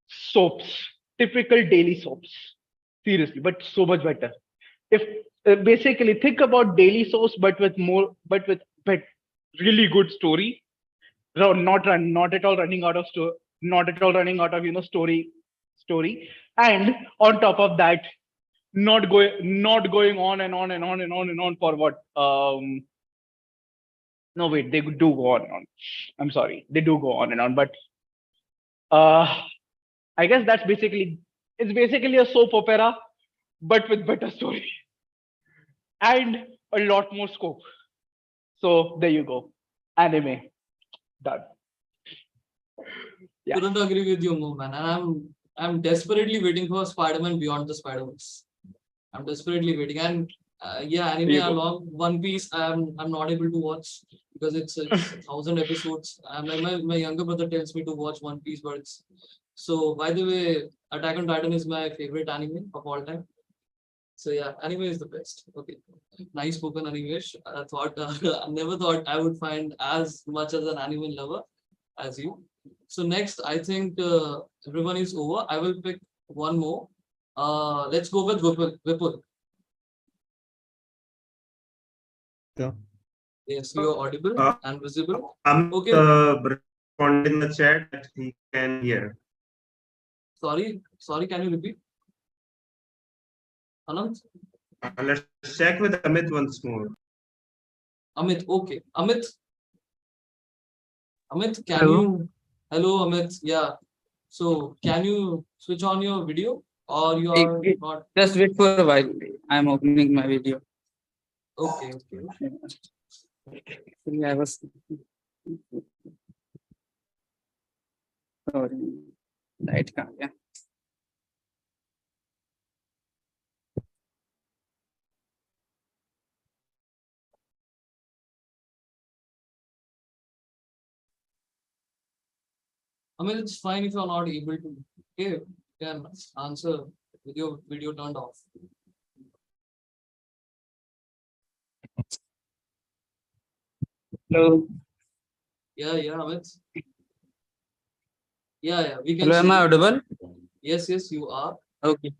soaps, typical daily soaps. Seriously, but so much better. If basically think about daily soaps, but with really good story. Not at all running out of story, and on top of that, not going on and on and on and on and on for what no, wait, they do go on and on. I'm sorry, they do go on and on, but I guess it's basically a soap opera but with better story and a lot more scope. So there you go, anime done. Yeah. Couldn't agree with you more, man. And I'm desperately waiting for Spider-Man Beyond the Spider-Verse. I'm desperately waiting. And yeah, anime You go. along One Piece, I'm not able to watch because it's 1,000 episodes. My younger brother tells me to watch One Piece, but it's so. By the way, Attack on Titan is my favorite anime of all time. So yeah, anime is the best. Okay, nice spoken, Animesh. I thought I never thought I would find as much as an anime lover as you. So next, I think everyone is over. I will pick one more. Let's go with Vipul. Vipul. Sure. Yes, you are audible Uh, and visible. I'm Okay. responding in the chat that he can hear. Sorry, can you repeat? Anant? Let's check with Amit once more. Amit, okay. Amit, can Hello. you? Hello, Amit. Yeah. So can you switch on your video or you are not? Just wait for a while. I'm opening my video. Okay. I was sorry. Right. Yeah. Amit, it's fine if you're not able to. Okay, you can answer with your video turned off. Hello. Yeah, Amit. Yeah, we can Hello. Am see I you. audible? Yes, you are. Okay.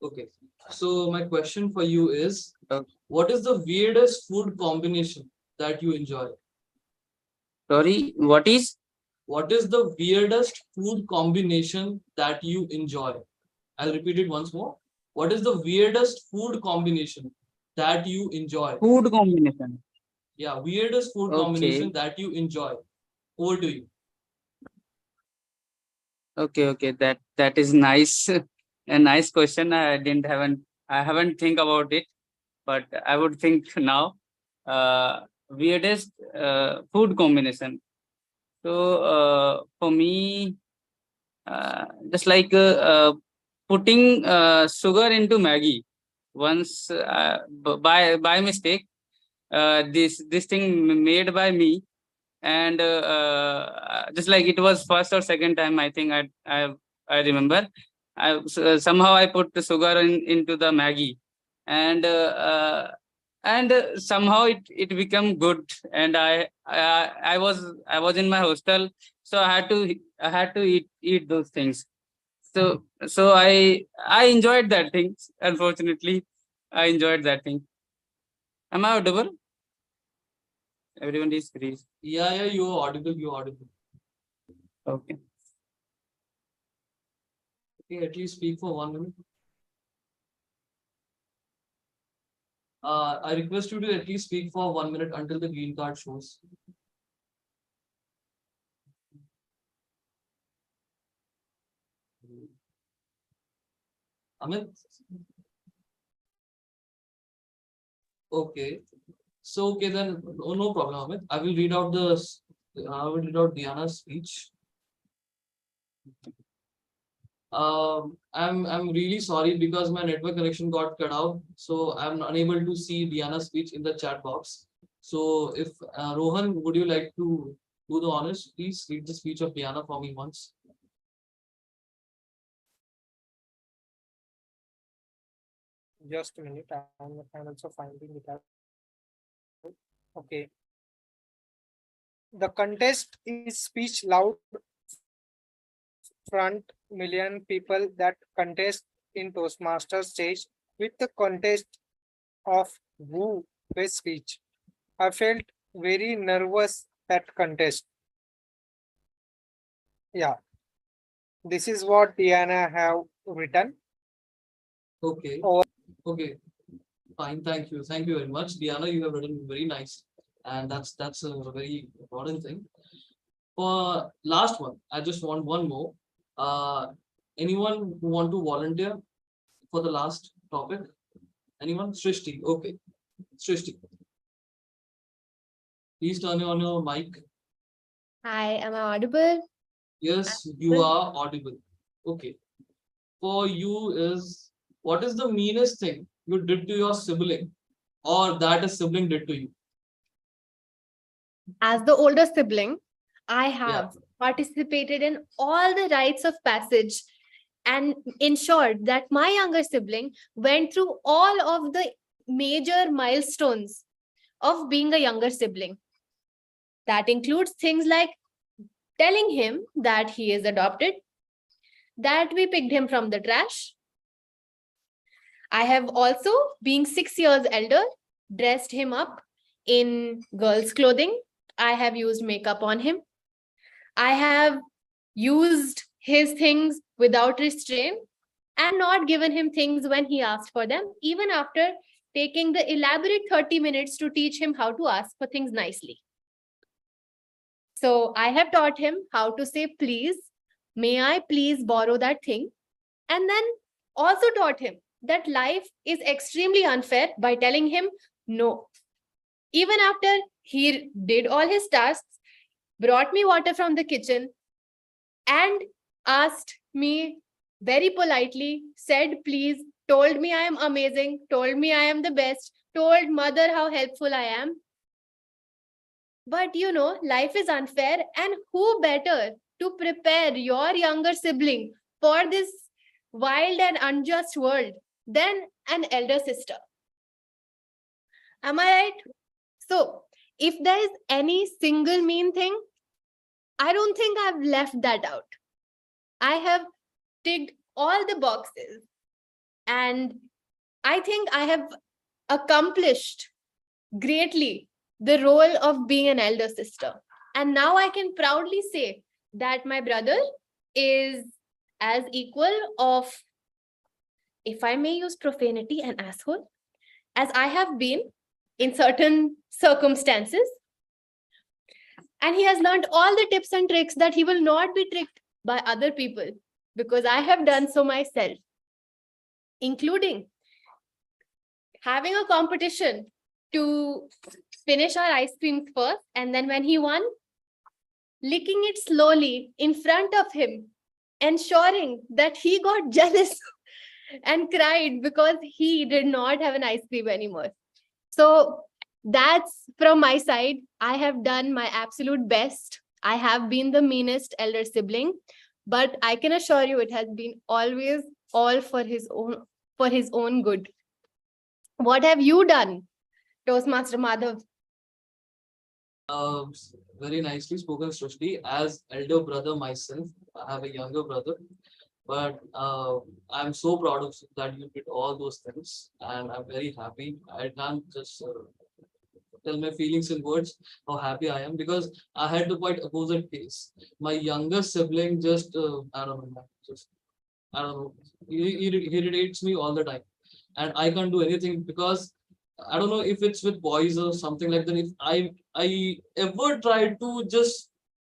Okay. So my question for you is, Okay. what is the weirdest food combination that you enjoy? Sorry. What is? What is the weirdest food combination that you enjoy? I'll repeat it once more. What is the weirdest food combination that you enjoy? Food combination. Yeah, weirdest food combination that you enjoy. Over to you. Okay. That is nice. A nice question. I haven't think about it, but I would think now. Weirdest food combination. So for me, just like putting sugar into Maggie once by mistake. This thing made by me, and just like it was first or second time, I think I remember. Somehow I put the sugar into the Maggie, and somehow it became good, and I was in my hostel, so I had to eat those things. So I enjoyed that thing. Unfortunately, I enjoyed that thing. Am I audible? Everyone is free. Yeah, you're audible. Okay. Okay, at least speak for 1 minute. I request you to at least speak for 1 minute until the green card shows. Amit? Okay. So okay then, no problem, Amit. I will read out Diana's speech. I'm really sorry because my network connection got cut out, so I'm unable to see Diana's speech in the chat box. So if Rohan, would you like to do the honors? Please read the speech of Diana for me once. Just a minute. I'm also finding it out. Okay. The contest is speech loud front million people that contest in Toastmaster stage with the contest of who best speech. I felt very nervous at contest. Yeah. This is what Diana have written. Okay. Okay. Fine. Thank you. Thank you very much. Diana, you have written very nice. And that's a very important thing. For last one, I just want one more. Anyone who want to volunteer for the last topic? Anyone? Srishti. Okay. Srishti. Please turn on your mic. Hi, am I audible? Yes, you are audible. Okay. For you is, what is the meanest thing you did to your sibling or that a sibling did to you? As the older sibling, I Yeah. have participated in all the rites of passage and ensured that my younger sibling went through all of the major milestones of being a younger sibling. That includes things like telling him that he is adopted, that we picked him from the trash. I have also, being 6 years elder, dressed him up in girls' clothing. I have used makeup on him. I have used his things without restraint and not given him things when he asked for them, even after taking the elaborate 30 minutes to teach him how to ask for things nicely. So I have taught him how to say, please, may I please borrow that thing? And then also taught him that life is extremely unfair by telling him no. Even after he did all his tasks, brought me water from the kitchen, and asked me very politely, said please, told me I am amazing, told me I am the best, told mother how helpful I am. But you know, life is unfair, and who better to prepare your younger sibling for this wild and unjust world than an elder sister? Am I right? So, if there is any single mean thing, I don't think I've left that out. I have ticked all the boxes, and I think I have accomplished greatly the role of being an elder sister. And now I can proudly say that my brother is as equal of, if I may use profanity, an asshole, as I have been in certain circumstances. And he has learned all the tips and tricks that he will not be tricked by other people, because I have done so myself, including having a competition to finish our ice cream first, and then when he won, licking it slowly in front of him, ensuring that he got jealous and cried because he did not have an ice cream anymore. So that's from my side. I have done my absolute best. I have been the meanest elder sibling, but I can assure you it has been always all for his own good. What have you done, Toastmaster Madhav? Very nicely spoken, Srishti. As elder brother myself, I have a younger brother, but I'm so proud of you that you did all those things, and I'm very happy. I can't just tell my feelings in words how happy I am, because I had the quite opposite case. My younger sibling just I don't know, just I don't know. He irritates me all the time, and I can't do anything because I don't know if it's with boys or something like that. If I ever try to just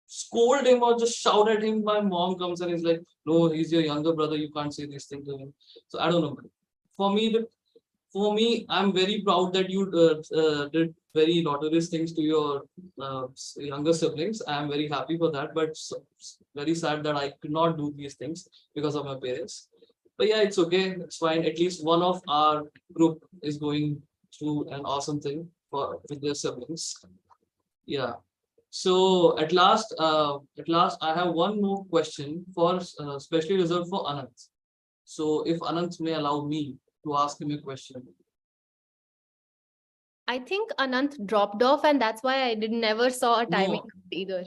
scold him or just shout at him, my mom comes and is like, "No, he's your younger brother. You can't say these things to him." So I don't know. For me, I'm very proud that you did very notorious things to your younger siblings. I'm very happy for that, but very sad that I could not do these things because of my parents. But yeah, it's okay. It's fine. At least one of our group is going through an awesome thing with their siblings. Yeah. So at last, I have one more question for specially reserved for Anant. So if Anant may allow me to ask him a question. I think Anant dropped off, and that's why I never saw a timing either.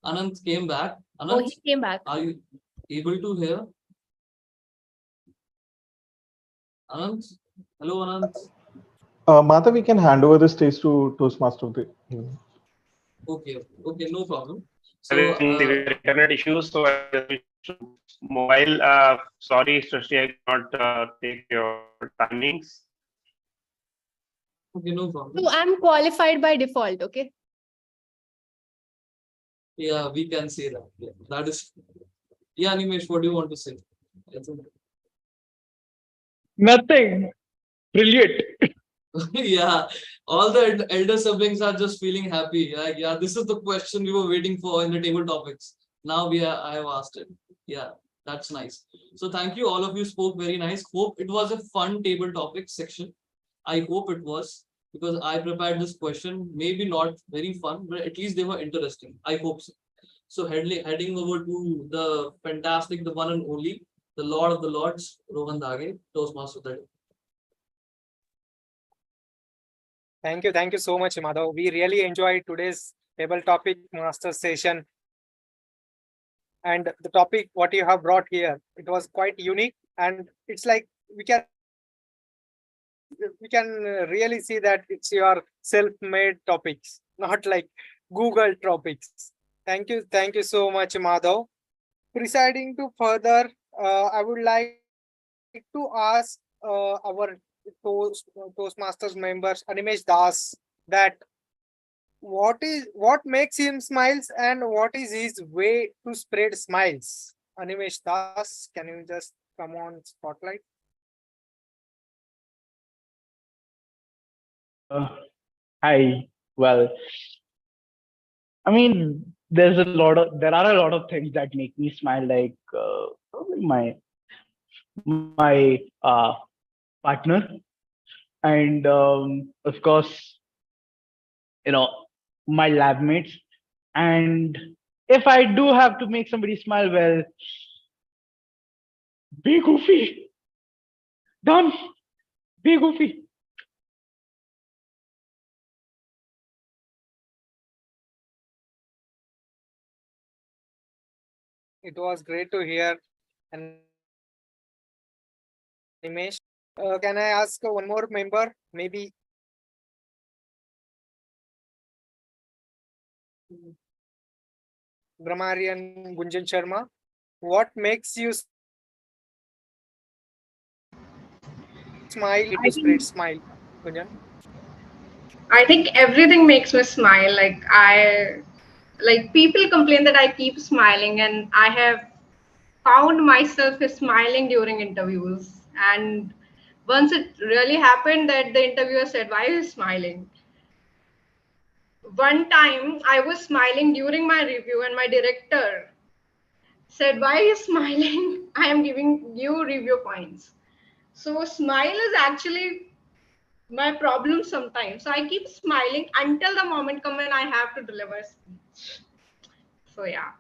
Anant came back. Anant, Oh, he came back. are you able to hear? Anant? Hello, Anant. Madhav, we can hand over the stage to Toastmaster of the evening. Okay, no problem. So, Having the internet issues, so I just mobile. Sorry, Srishti, I cannot take your timings. okay, no problem. So I'm qualified by default, okay? Yeah, we can say that. Yeah, that is. Yeah, Animesh, what do you want to say? Nothing. Brilliant. Yeah, all the elder siblings are just feeling happy. Like, yeah, this is the question we were waiting for in the table topics. Now I have asked it. Yeah, that's nice. So thank you. All of you spoke very nice. Hope it was a fun table topic section. I hope it was, because I prepared this question. Maybe not very fun, but at least they were interesting. I hope so. So heading over to the fantastic, the one and only, the Lord of the Lords, Rohan Dage, Toastmaster of the day. Thank you so much, Madhav. We really enjoyed today's table topic master session. And the topic what you have brought here, it was quite unique, and it's like we can really see that it's your self-made topics, not like Google topics. Thank you so much, Madhav. Proceeding to further, I would like to ask our Toastmasters members, Animesh Das, that what makes him smiles and what is his way to spread smiles. Animesh Das, can you just come on spotlight? Hi. Well, I mean, there are a lot of things that make me smile, like probably my partner, and of course, you know, my lab mates. And if I do have to make somebody smile, well, be goofy. Done. Be goofy. It was great to hear, Animesh. Can I ask one more member, maybe grammarian Gunjan Sharma? What makes you smile to spread smile, Gunjan? I think everything makes me smile. Like people complain that I keep smiling, and I have found myself smiling during interviews. And once it really happened that the interviewer said, "Why are you smiling?" One time I was smiling during my review, and my director said, "Why are you smiling? I am giving you review points." So, smile is actually my problem sometimes. So, I keep smiling until the moment comes when I have to deliver a speech. So, yeah.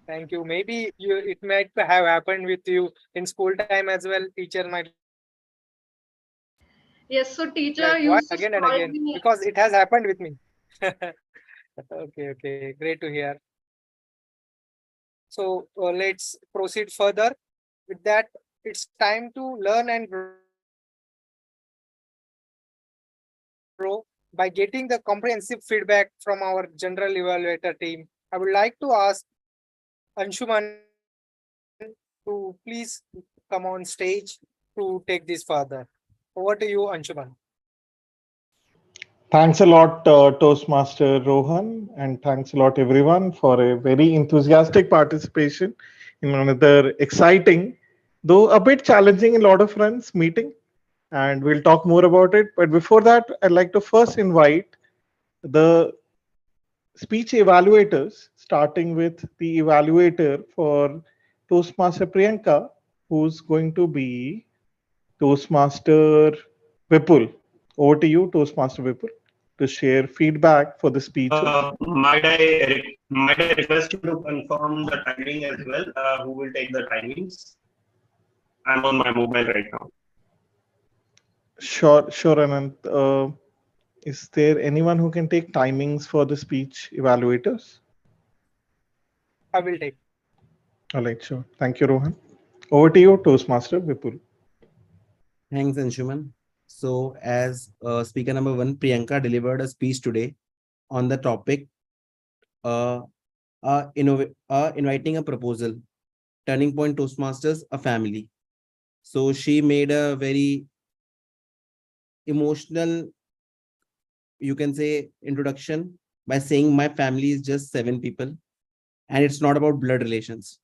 Thank you. Maybe it might have happened with you in school time as well. Teacher might Yes, so like, teacher why used to again and scold again? me. Because it has happened with me. Okay, great to hear. So let's proceed further. With that, it's time to learn and grow by getting the comprehensive feedback from our general evaluator team. I would like to ask Anshuman to please come on stage to take this further. Over to you, Anshuman. Thanks a lot, Toastmaster Rohan, and thanks a lot, everyone, for a very enthusiastic participation in another exciting, though a bit challenging in a lot of fronts, meeting. And we'll talk more about it. But before that, I'd like to first invite the speech evaluators, starting with the evaluator for Toastmaster Priyanka, who's going to be Toastmaster Vipul. Over to you, Toastmaster Vipul, to share feedback for the speeches. Might I request you to confirm the timing as well? Who will take the timings? I'm on my mobile right now. Sure, Anant. Is there anyone who can take timings for the speech evaluators? I will take. All right, sure. Thank you, Rohan. Over to you, Toastmaster Vipul. Thanks, Anshuman. So, as speaker number one, Priyanka delivered a speech today on the topic inviting a proposal, Turning Point Toastmasters, a family. So, she made a very emotional, you can say, introduction by saying, "My family is just 7 people, and it's not about blood relations."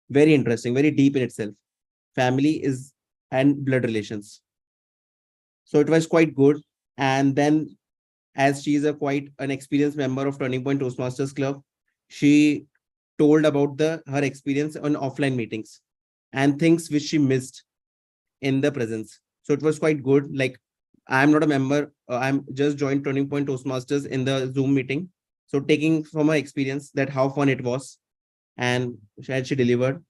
Very interesting, very deep in itself. Family is and blood relations. So it was quite good. And then, as she is a quite an experienced member of Turning Point Toastmasters Club, she told about her experience on offline meetings and things which she missed in the presence. So it was quite good. Like, I'm not a member. I'm just joined Turning Point Toastmasters in the Zoom meeting. So taking from her experience that how fun it was, and she delivered.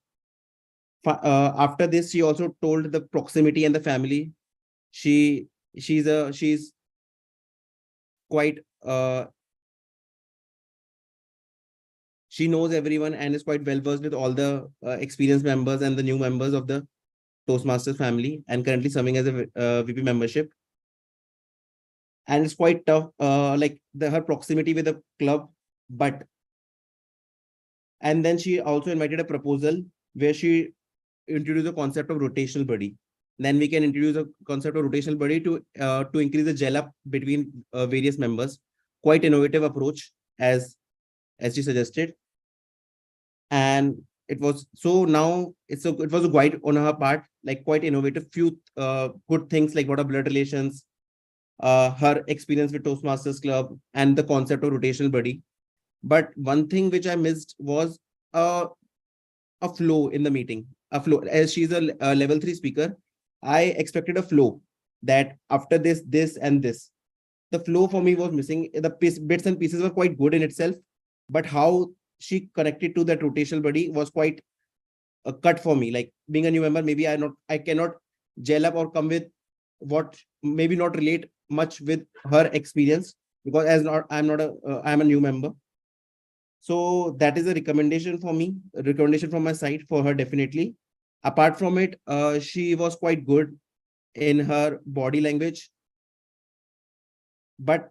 After this, she also told the proximity and the family. She's quite she knows everyone and is quite well versed with all the experienced members and the new members of the Toastmasters family, and currently serving as a VP membership. And it's quite tough, like her proximity with the club. But and then she also invited a proposal where she introduced the concept of rotational buddy. Then we can introduce a concept of rotational buddy to increase the gel up between various members. Quite innovative approach, as she suggested. And it was so now it was a quite on her part, like quite innovative. Few good things like what are blood relations, her experience with Toastmasters Club, and the concept of rotational buddy. But one thing which I missed was a flow in the meeting. A flow, as she's a level 3 speaker. I expected a flow that after this, and this. The flow for me was missing. The bits and pieces were quite good in itself, but how she connected to that rotational buddy was quite a cut for me. Like, being a new member, maybe I cannot gel up or come with what maybe not relate much with her experience, because I'm a new member. So that is a recommendation for me, a recommendation from my side for her, definitely. Apart from it, she was quite good in her body language, but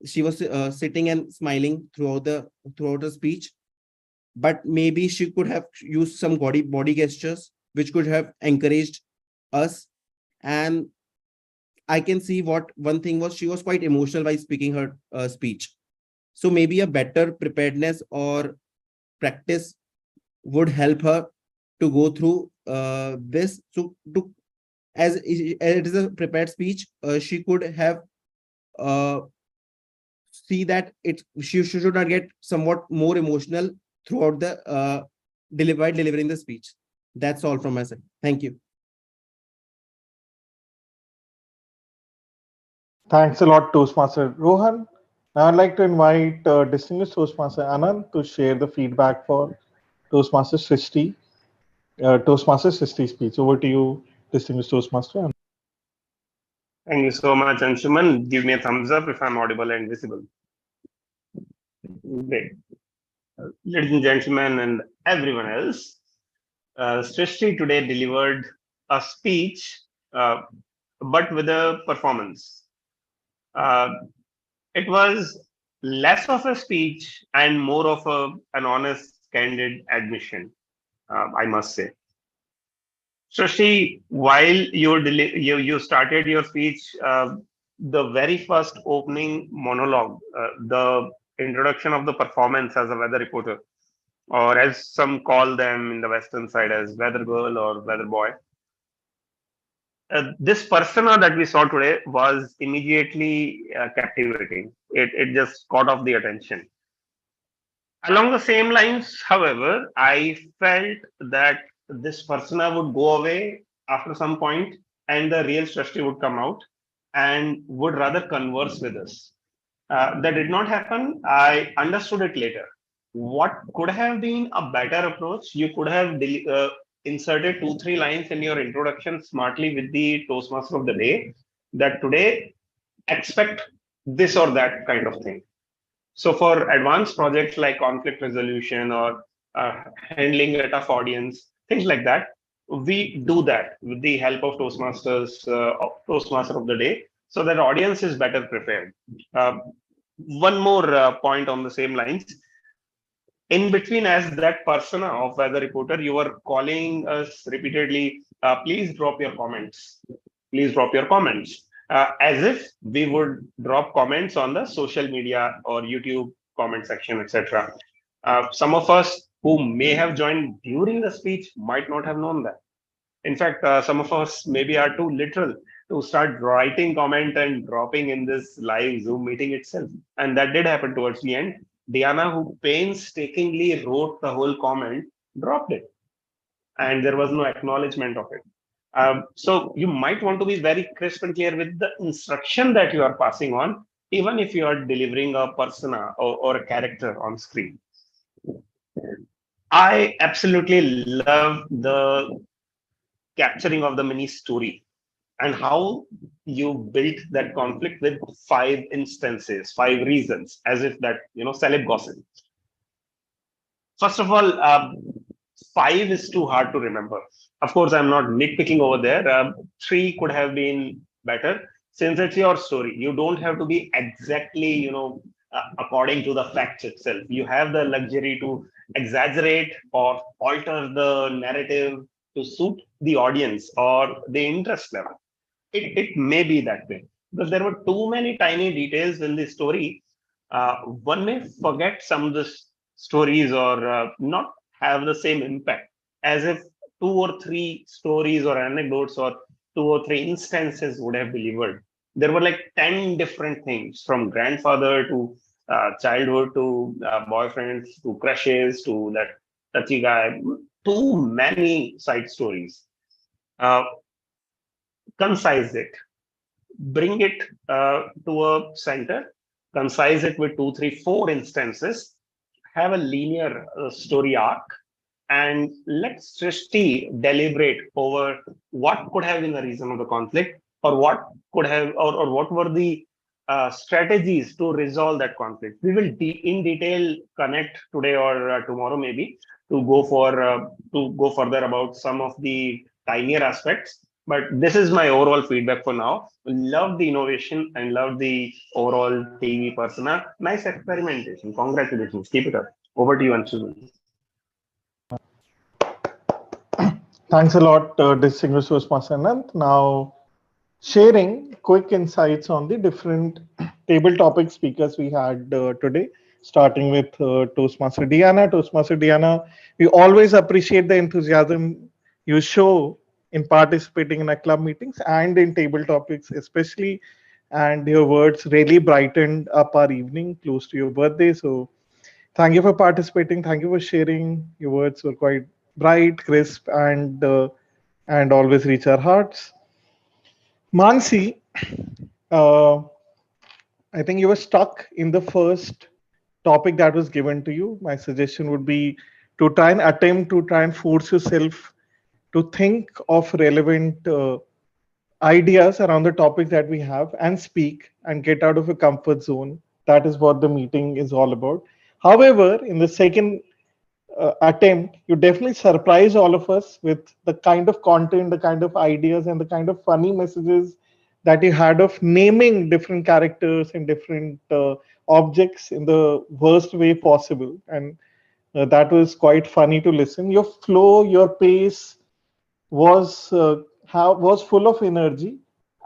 she was sitting and smiling throughout the speech. But maybe she could have used some body gestures which could have encouraged us. And I can see what one thing was, she was quite emotional while speaking her speech. So maybe a better preparedness or practice would help her to go through this. So as it is a prepared speech, she could have see that she should not get somewhat more emotional throughout the delivering the speech. That's all from my side. Thank you. Thanks a lot, Toastmaster Rohan. Now I'd like to invite distinguished Toastmaster Anand to share the feedback for Toastmaster Srishti. Toastmaster Srishti speech. Over to you, distinguished Toastmaster. Thank you so much, Anshuman. Give me a thumbs up if I'm audible and visible. Great. Ladies and gentlemen, and everyone else, Srishti today delivered a speech, but with a performance. It was less of a speech and more of an honest, candid admission, I must say. Srishti, while you started your speech, the very first opening monologue, the introduction of the performance as a weather reporter, or as some call them in the Western side as weather girl or weather boy. This persona that we saw today was immediately captivating. It just caught off the attention. Along the same lines, however, I felt that this persona would go away after some point and the real Srishti would come out and would rather converse with us. That did not happen. I understood it later. What could have been a better approach? You could have inserted 2-3 lines in your introduction smartly with the Toastmaster of the day, that today expect this or that kind of thing. So for advanced projects like conflict resolution or handling a tough audience, things like that, we do that with the help of Toastmaster of the day, so that audience is better prepared. One more point on the same lines. In between, as that persona of weather reporter, you were calling us repeatedly, please drop your comments. Please drop your comments. As if we would drop comments on the social media or YouTube comment section, etc. Some of us who may have joined during the speech might not have known that. In fact, some of us maybe are too literal to start writing comment and dropping in this live Zoom meeting itself. And that did happen towards the end. Diana, who painstakingly wrote the whole comment, dropped it, and there was no acknowledgement of it. So you might want to be very crisp and clear with the instruction that you are passing on, even if you are delivering a persona or a character on screen. I absolutely love the capturing of the mini story and how you built that conflict with 5 instances, 5 reasons, as if that, celeb gossip. First of all, 5 is too hard to remember. Of course, I'm not nitpicking over there. 3 could have been better since it's your story. You don't have to be exactly, according to the facts itself. You have the luxury to exaggerate or alter the narrative to suit the audience or the interest level. It may be that way because there were too many tiny details in the story. One may forget some of the stories or not have the same impact as if 2 or 3 stories or anecdotes or 2 or 3 instances would have delivered. There were like 10 different things from grandfather to childhood to boyfriends to crushes to that touchy guy. Too many side stories. Uh, concise it, bring it to a center, concise it with 2, 3, 4 instances, have a linear story arc, and let Srishti deliberate over what could have been the reason of the conflict, or what could have, or what were the strategies to resolve that conflict. We will in detail connect today or tomorrow maybe to go further about some of the tinier aspects. But this is my overall feedback for now. Love the innovation and love the overall TV persona. Nice experimentation. Congratulations. Keep it up. Over to you, Anshu. Thanks a lot, distinguished Toastmaster Anant. Now, sharing quick insights on the different table topic speakers we had today, starting with Toastmaster Diana. Toastmaster Diana, we always appreciate the enthusiasm you show in participating in our club meetings and in table topics, especially. And your words really brightened up our evening close to your birthday. So, thank you for participating. Thank you for sharing. Your words were quite bright, crisp, and always reach our hearts. Mansi, uh, I think you were stuck in the first topic that was given to you. My suggestion would be to try and force yourself to think of relevant ideas around the topic that we have and speak and get out of a comfort zone. That is what the meeting is all about. However, in the second attempt, you definitely surprise all of us with the kind of content, the kind of ideas, and the kind of funny messages that you had of naming different characters and different objects in the worst way possible. And that was quite funny to listen. Your flow, your pace was was full of energy,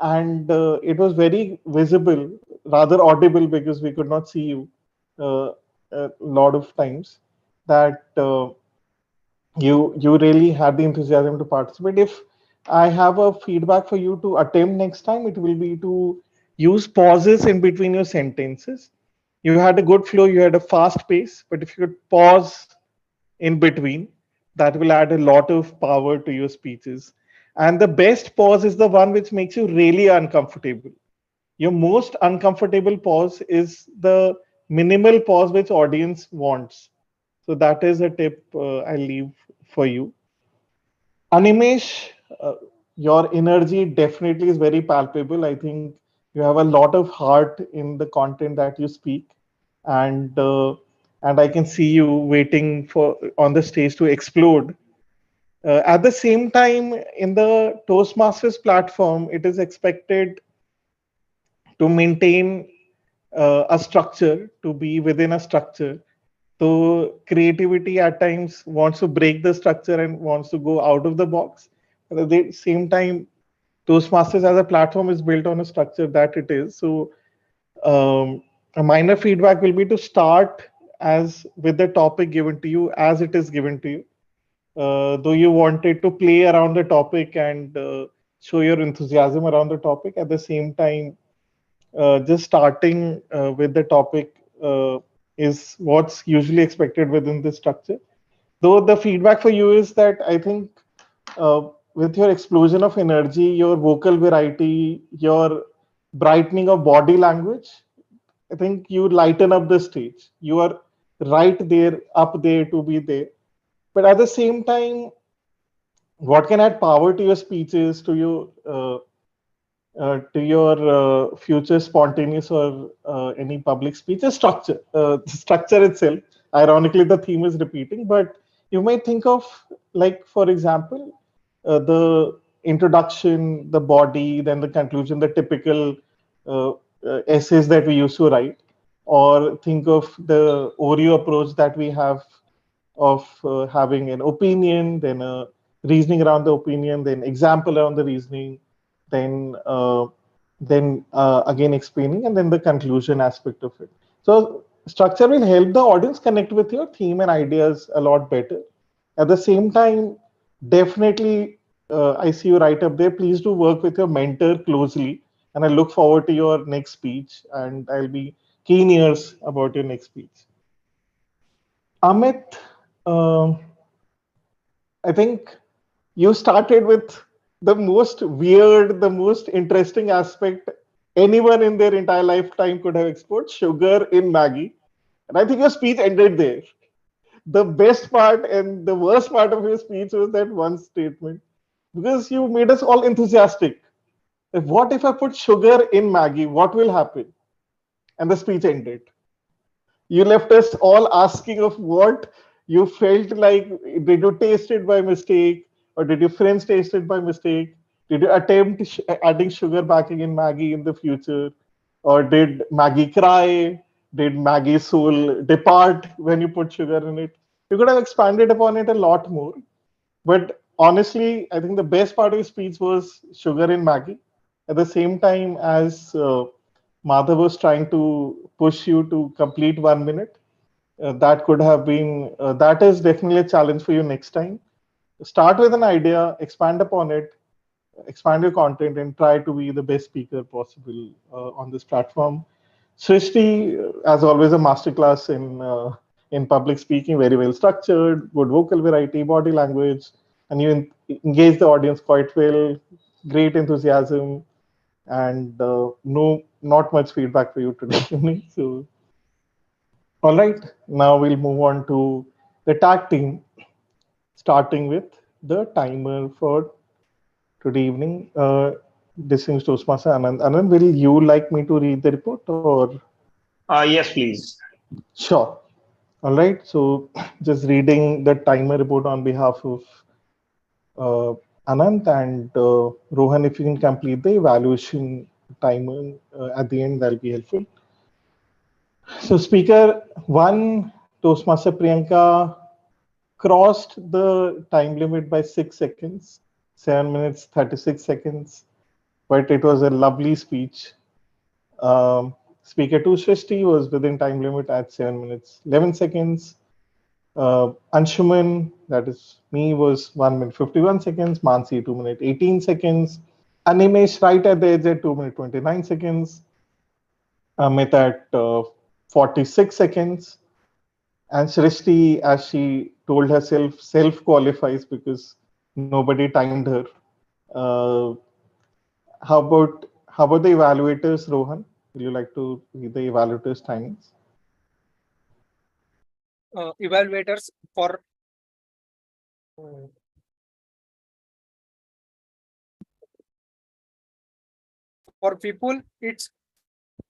and it was very visible, rather audible because we could not see you uh, a lot of times. That you really had the enthusiasm to participate. If I have a feedback for you to attempt next time, it will be to use pauses in between your sentences. You had a good flow, you had a fast pace, but if you could pause in between, that will add a lot of power to your speeches. And the best pause is the one which makes you really uncomfortable. Your most uncomfortable pause is the minimal pause which audience wants. So that is a tip I leave for you. Animesh, your energy definitely is very palpable. I think you have a lot of heart in the content that you speak, and I can see you waiting for on the stage to explode. At the same time, in the Toastmasters platform, it is expected to maintain a structure, to be within a structure. So creativity at times wants to break the structure and wants to go out of the box. At the same time, Toastmasters as a platform is built on a structure that it is. So a minor feedback will be to start as with the topic given to you as it is given to you. Though you wanted to play around the topic and show your enthusiasm around the topic, at the same time, just starting with the topic is what's usually expected within this structure. Though the feedback for you is that I think with your explosion of energy, your vocal variety, your brightening of body language, I think you lighten up the stage. You are right there, up there to be there. But at the same time, what can add power to your speeches, to your future spontaneous or any public speech is structure. The structure itself, ironically, the theme is repeating, but you might think of, like, for example, the introduction, the body, then the conclusion, the typical uh, essays that we used to write, or think of the Oreo approach that we have of having an opinion, then a reasoning around the opinion, then example around the reasoning, then again explaining, and then the conclusion aspect of it. So structure will help the audience connect with your theme and ideas a lot better. At the same time, definitely, I see you right up there. Please do work with your mentor closely, and I look forward to your next speech, and I'll be keen ears about your next speech. Amit, um, I think you started with the most weird, the most interesting aspect anyone in their entire lifetime could have explored, sugar in Maggie. And I think your speech ended there. The best part and the worst part of your speech was that one statement, because you made us all enthusiastic. What if I put sugar in Maggie? What will happen? And the speech ended. You left us all asking of what you felt like. Did you taste it by mistake, or did your friends taste it by mistake? Did you attempt adding sugar back in Maggie in the future, or did Maggie cry? Did Maggie's soul depart when you put sugar in it? You could have expanded upon it a lot more. But honestly, I think the best part of his speech was sugar in Maggie. At the same time as Madhav was trying to push you to complete 1 minute, that could have been, that is definitely a challenge for you next time. Start with an idea, expand upon it, expand your content, and try to be the best speaker possible on this platform. Srishti, as always, a masterclass in public speaking, very well structured, good vocal variety, body language, and you engage the audience quite well. Great enthusiasm, and no, not much feedback for you today. So, all right, now we'll move on to the tag team, starting with the timer for today evening. Distinguished Toastmaster Anand. Anand, will you like me to read the report, or? Yes, please. Sure. All right. So just reading the timer report on behalf of uh, Anant and Rohan, if you can complete the evaluation timer at the end, that'll be helpful. So speaker one, Toastmaster Priyanka, crossed the time limit by 6 seconds, 7 minutes, 36 seconds, but it was a lovely speech. Speaker 2, Srishti, was within time limit at 7 minutes, 11 seconds. Anshuman, that is me, was 1 minute 51 seconds. Mansi, 2 minute 18 seconds. Animesh, right at the edge at 2 minute 29 seconds. Amit at 46 seconds. And Srishti, as she told herself, self qualifies because nobody timed her. Uh, how about the evaluators, Rohan? Will you like to read the evaluators' timings? Evaluators for people, it's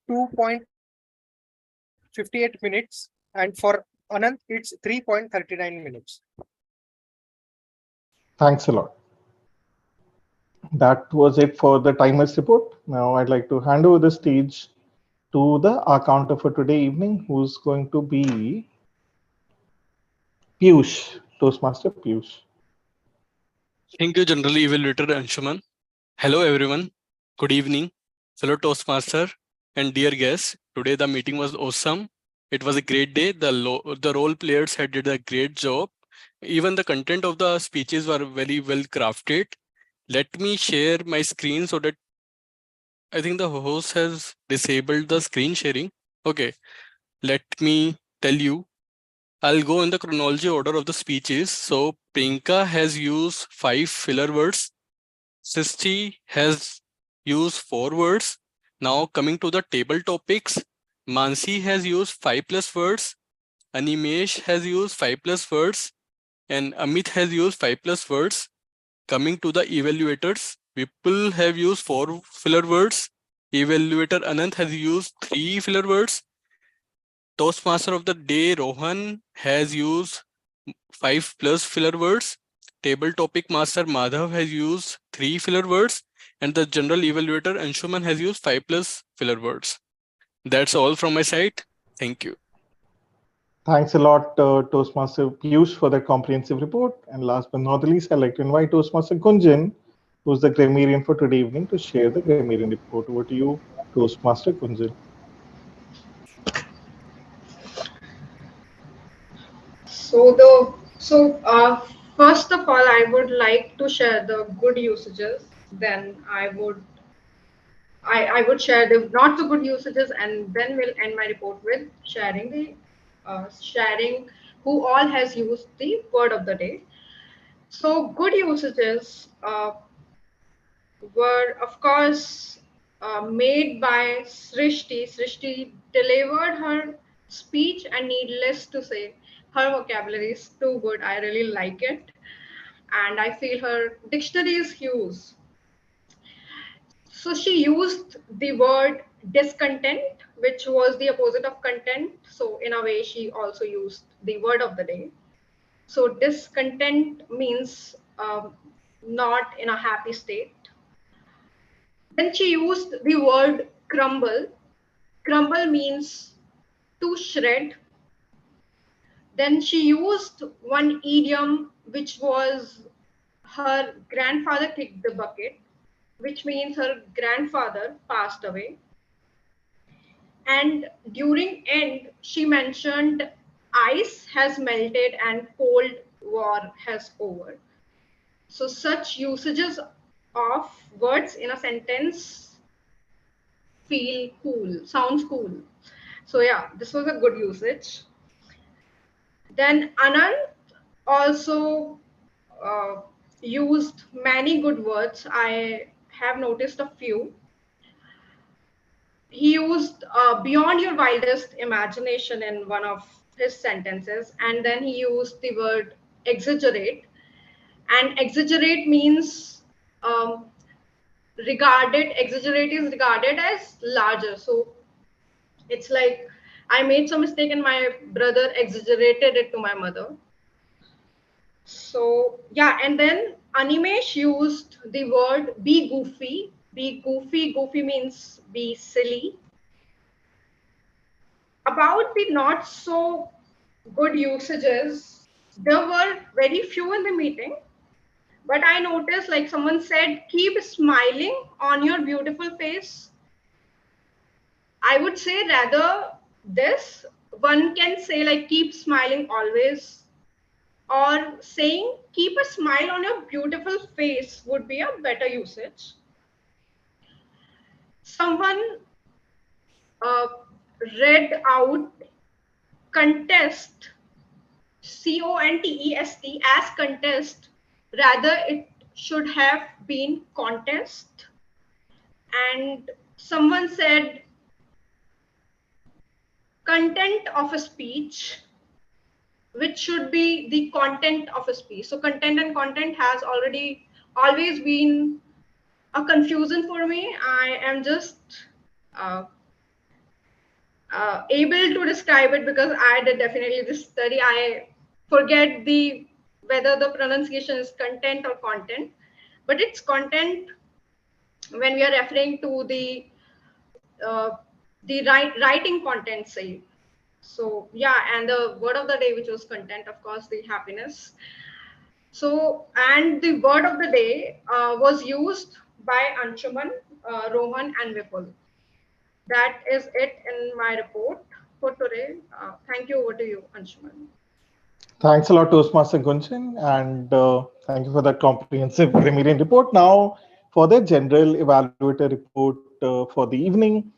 2.58 minutes, and for Anand, it's 3.39 minutes. Thanks a lot. That was it for the timers report. Now I'd like to hand over the stage to the accountant for today evening, who's going to be Piyush, Toastmaster Piyush. Thank you, General Evaluator Anshuman. Hello, everyone. Good evening, fellow Toastmaster and dear guests. Today the meeting was awesome. It was a great day. The role players had did a great job. Even the content of the speeches were very well crafted. Let me share my screen so that I think the host has disabled the screen sharing. Okay, let me tell you. I'll go in the chronology order of the speeches. So Priyanka has used 5 filler words. Sisti has used 4 words. Now coming to the table topics, Mansi has used 5 plus words. Animesh has used 5 plus words. And Amit has used 5 plus words. Coming to the evaluators, people have used 4 filler words. Evaluator Anant has used 3 filler words. Toastmaster of the day, Rohan, has used 5 plus filler words. Table topic master Madhav has used 3 filler words. And the general evaluator Anshuman has used 5 plus filler words. That's all from my side. Thank you. Thanks a lot, Toastmaster Piyush, for that comprehensive report. And last but not the least, I'd like to invite Toastmaster Gunjan, who's the grammarian for today evening, to share the grammarian report. Over to you, Toastmaster Gunjan. First of all, I would like to share the good usages. Then I would share the not so good usages, and then we'll end my report with sharing who all has used the word of the day. So good usages were, of course, made by Srishti. Srishti delivered her speech, and needless to say, her vocabulary is too good. I really like it, and I feel her dictionary is huge. So she used the word discontent, which was the opposite of content. So in a way, she also used the word of the day. So discontent means not in a happy state. Then she used the word crumble. Crumble means to shred. Then she used one idiom which was her grandfather kicked the bucket, which means her grandfather passed away. And during end, she mentioned ice has melted and cold war has over. So such usages of words in a sentence feel cool, sounds cool. So yeah, this was a good usage. Then Anand also used many good words. I have noticed a few. He used beyond your wildest imagination in one of his sentences, and then he used the word exaggerate. And exaggerate means exaggerate is regarded as larger. So it's like I made some mistake and my brother exaggerated it to my mother. So yeah, and then Animesh used the word be goofy. Be goofy. Goofy means be silly. About the not so good usages, there were very few in the meeting, but I noticed like someone said, keep smiling on your beautiful face. I would say rather this, one can say like keep smiling always, or saying keep a smile on your beautiful face would be a better usage. Someone uh, read out contest, contest, as contest, rather it should have been contest. And someone said content of a speech, which should be the content of a speech. So content and content has always been a confusion for me. I am just uh, able to describe it because I did definitely this study. I forget whether the pronunciation is content or content, but it's content when we are referring to uh, the writing content, say. So yeah, and the word of the day, which was content, of course, the happiness. So, and the word of the day was used by Anshuman, Rohan, and Vipul. That is it in my report for today. Thank you. Over to you, Anshuman. Thanks a lot, Toastmaster Gunjan, and thank you for that comprehensive grammarian report. Now, for the general evaluator report for the evening.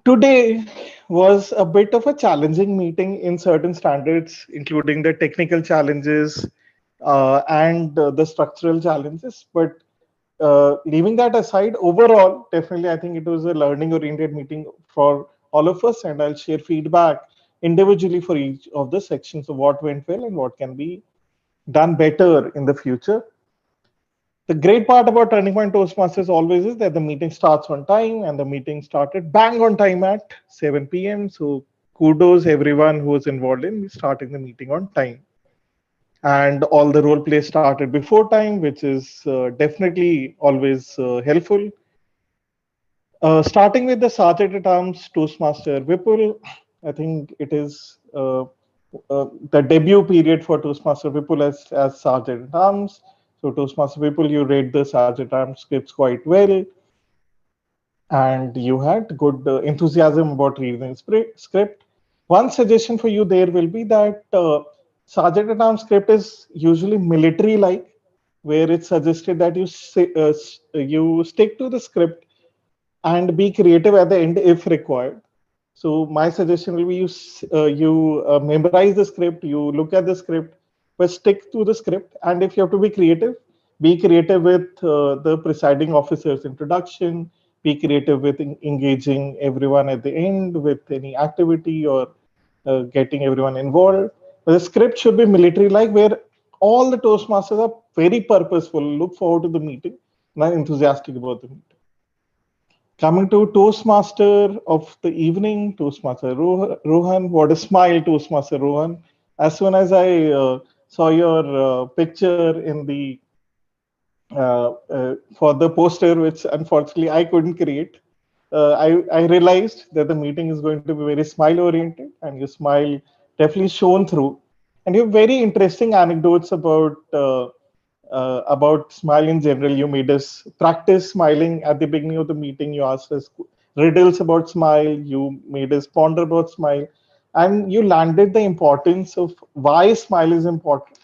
Today was a bit of a challenging meeting in certain standards, including the technical challenges and the structural challenges. But leaving that aside, overall, definitely, I think it was a learning oriented meeting for all of us. And I'll share feedback individually for each of the sections of what went well and what can be done better in the future. The great part about Turning Point Toastmasters always is that the meeting starts on time, and the meeting started bang on time at 7 p.m. So kudos everyone who was involved in starting the meeting on time. And all the role play started before time, which is definitely always helpful. Starting with the Sergeant at Arms Toastmaster Vipul, I think it is the debut period for Toastmaster Vipul as Sergeant at Arms. So Toastmaster Vipul, you read the Sergeant at Arms scripts quite well, and you had good enthusiasm about reading the script. One suggestion for you there will be that Sergeant at Arms script is usually military-like, where it's suggested that you stick to the script and be creative at the end if required. So my suggestion will be you memorize the script, you look at the script, but stick to the script. And if you have to be creative with the presiding officer's introduction, be creative with engaging everyone at the end with any activity or getting everyone involved. But the script should be military-like, where all the Toastmasters are very purposeful, look forward to the meeting, and are enthusiastic about the meeting. Coming to Toastmaster of the evening, Toastmaster Rohan. What a smile, Toastmaster Rohan. As soon as I saw your picture in the for the poster, which unfortunately I couldn't create, I realized that the meeting is going to be very smile oriented, and your smile definitely shone through. And you have very interesting anecdotes about smile in general. You made us practice smiling at the beginning of the meeting. You asked us riddles about smile. You made us ponder about smile, and you landed the importance of why smile is important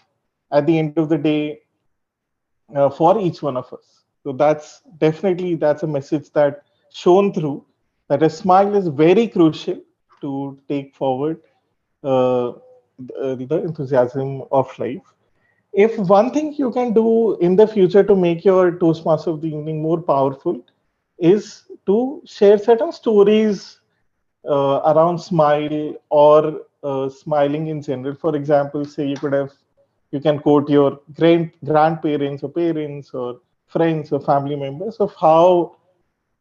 at the end of the day for each one of us. So that's a message that shone through, that a smile is very crucial to take forward the enthusiasm of life. If one thing you can do in the future to make your Toastmaster of the evening more powerful is to share certain stories around smile or smiling in general. For example, say you can quote your grandparents or parents or friends or family members of how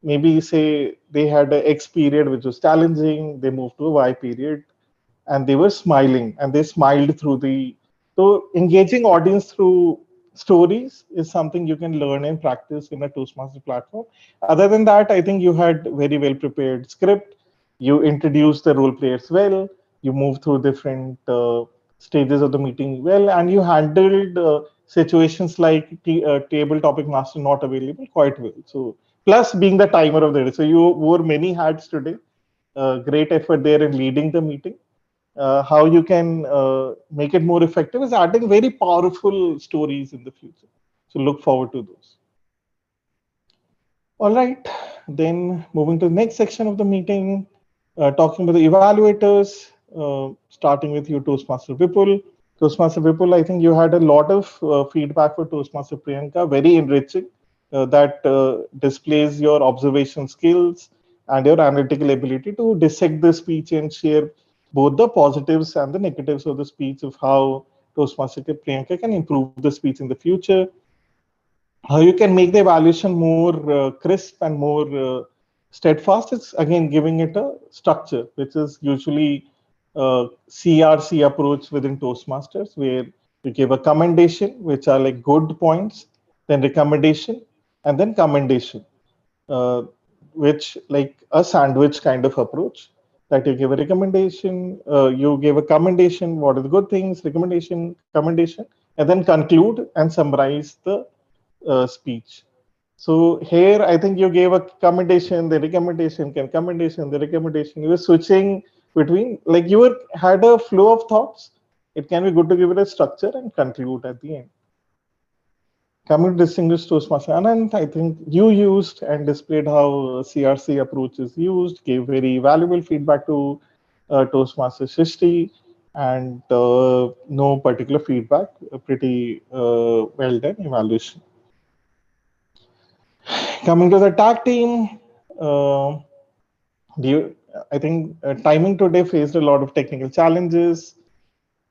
maybe say they had an X period which was challenging, they moved to a Y period, and they were smiling and they smiled through the. So engaging audience through stories is something you can learn and practice in a Toastmaster platform. Other than that, I think you had very well prepared script. You introduced the role players well. You moved through different stages of the meeting well, and you handled situations like table topic master not available quite well. So plus being the timer of the day, so you wore many hats today. Great effort there in leading the meeting. How you can make it more effective is adding very powerful stories in the future. So look forward to those. All right, then moving to the next section of the meeting, talking about the evaluators, starting with you, Toastmaster Vipul. Toastmaster Vipul, I think you had a lot of feedback for Toastmaster Priyanka, very enriching, that displays your observation skills and your analytical ability to dissect the speech and share both the positives and the negatives of the speech of how Toastmaster Priyanka can improve the speech in the future, how you can make the evaluation more crisp and more steadfast. It's again giving it a structure, which is usually CRC approach within Toastmasters, where you give a commendation, which are like good points, then recommendation, and then commendation, uh, which like a sandwich kind of approach, that you give a recommendation, you give a commendation, what are the good things, recommendation, commendation, and then conclude and summarize the speech. So here, I think you gave a commendation, the recommendation, can commendation, the recommendation. You were switching between, like you had a flow of thoughts. It can be good to give it a structure and conclude at the end. Coming to distinguished Toastmaster Anand, I think you used and displayed how CRC approach is used, gave very valuable feedback to Toastmaster Srishti, and no particular feedback, pretty well done evaluation. Coming to the tag team, uh, I think timing today faced a lot of technical challenges.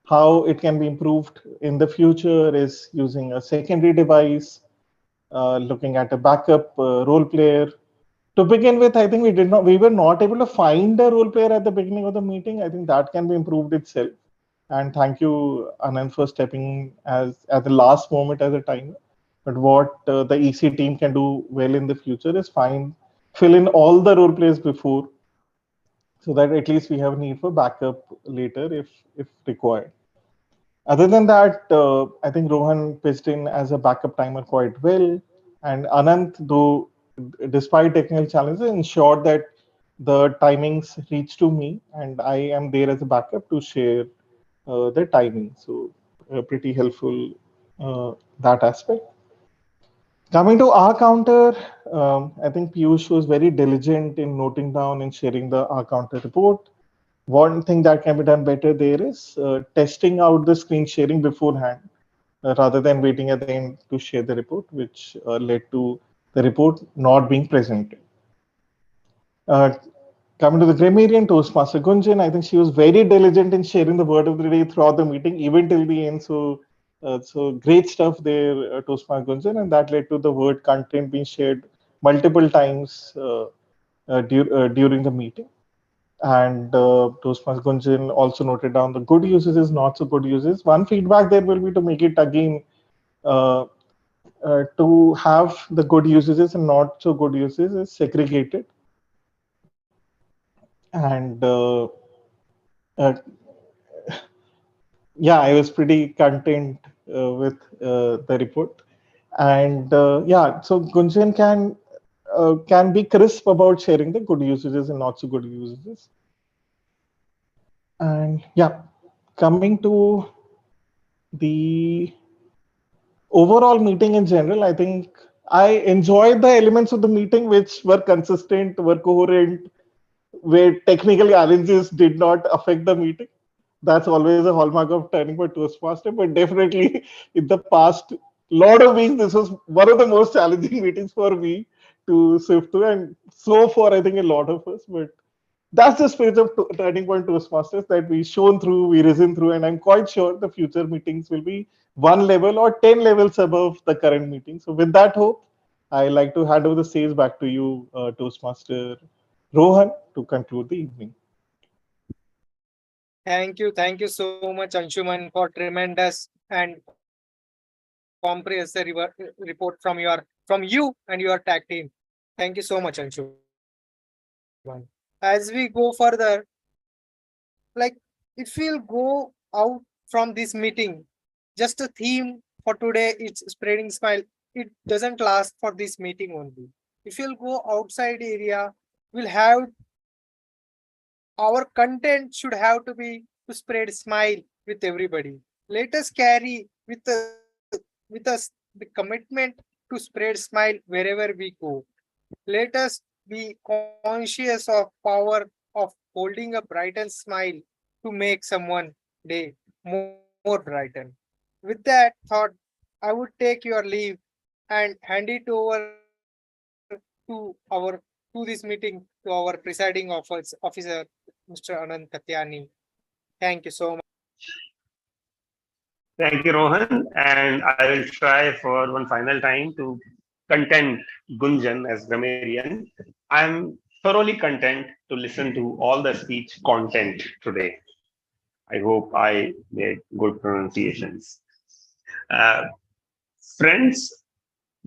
How it can be improved in the future is using a secondary device, looking at a backup role player. To begin with, I think we were not able to find a role player at the beginning of the meeting. I think that can be improved itself. And thank you, Anand, for stepping as at the last moment as a timer. But what the EC team can do well in the future is fill in all the role players before, so that at least we have need for backup later if required. Other than that, I think Rohan pitched in as a backup timer quite well. And Anant, though, despite technical challenges, ensured that the timings reach to me and I am there as a backup to share the timing. So pretty helpful that aspect. Coming to our counter, I think Piyush was very diligent in noting down and sharing the our counter report. One thing that can be done better there is testing out the screen sharing beforehand rather than waiting at the end to share the report, which led to the report not being presented. Uh, Coming to the grammarian Toastmaster Gunjan, I think she was very diligent in sharing the word of the day throughout the meeting, even till the end. So great stuff there, Toastmaster Gunjan, and that led to the word content being shared multiple times during the meeting. And Toastmaster Gunjan also noted down the good uses, not so good uses. One feedback there will be to make it again uh, to have the good usages and not so good uses is segregated. And uh, yeah, I was pretty content with the report. And yeah, so Gunjan can be crisp about sharing the good usages and not so good usages. And yeah, coming to the overall meeting in general, I think I enjoyed the elements of the meeting which were consistent, were coherent, where technical challenges did not affect the meeting. That's always a hallmark of turning for Toastmaster. But definitely, in the past lot of weeks, this was one of the most challenging meetings for me to sift through, and so for I think a lot of us. But that's the spirit of Turning Point Toastmasters that we shown through, we risen through, and I'm quite sure the future meetings will be one level or 10 levels above the current meeting. So with that hope, I like to hand over the stage back to you, Toastmaster Rohan, to conclude the evening. Thank you so much, Anshuman, for tremendous and comprehensive report from you and your tag team. Thank you so much, Anshuman. As we go further, like if we'll go out from this meeting, just a theme for today, it's spreading smile. It doesn't last for this meeting only. If you'll go outside area, we'll have our content should have to be to spread smile with everybody. Let us carry with us the commitment to spread smile wherever we go. Let us be conscious of power of holding a brightened smile to make someone day more brighten. With that thought, I would take your leave and hand it over to this meeting to our presiding officer, Mr. Anand Katyani. Thank you so much. Thank you, Rohan. And I will try for one final time to content Gunjan as grammarian. I'm thoroughly content to listen to all the speech content today. I hope I made good pronunciations. Uh, Friends,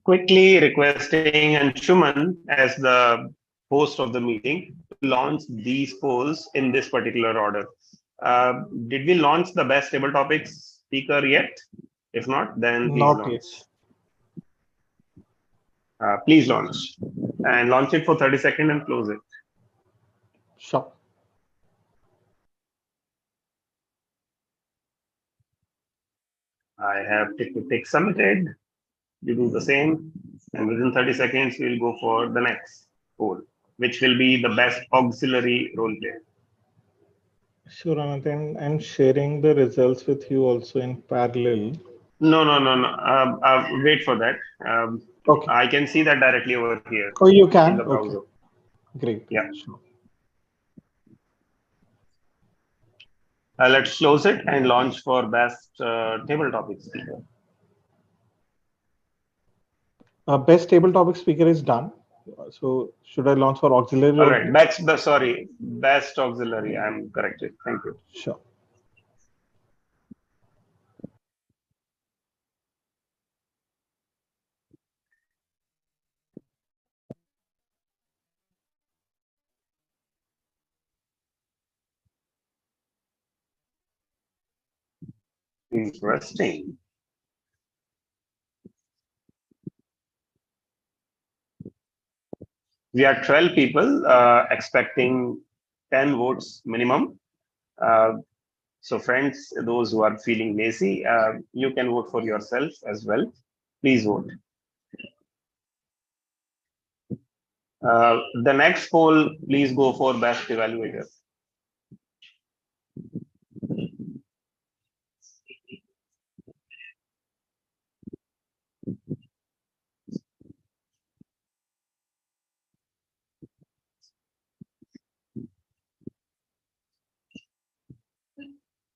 quickly requesting Anshuman as the host of the meeting to launch these polls in this particular order. Did we launch the best table topics speaker yet? If not, then please Not yet. launch. Please launch and launch it for 30 seconds and close it. Sure. I have tick submitted. You do the same, and within 30 seconds, we'll go for the next poll, which will be the best auxiliary role player. Sure, Anand, and I'm sharing the results with you also in parallel. No. Wait for that. Okay. I can see that directly over here Oh, you in can? the browser. Okay. Great. Yeah. Sure. Let's close it and launch for best table topic speaker. Best table topic speaker is done. So should I launch for auxiliary? All right. Best auxiliary. I'm corrected. Thank you. Sure. Interesting. We are 12 people expecting 10 votes minimum. So friends, those who are feeling lazy, you can vote for yourself as well. Please vote. The next poll, please go for best evaluator.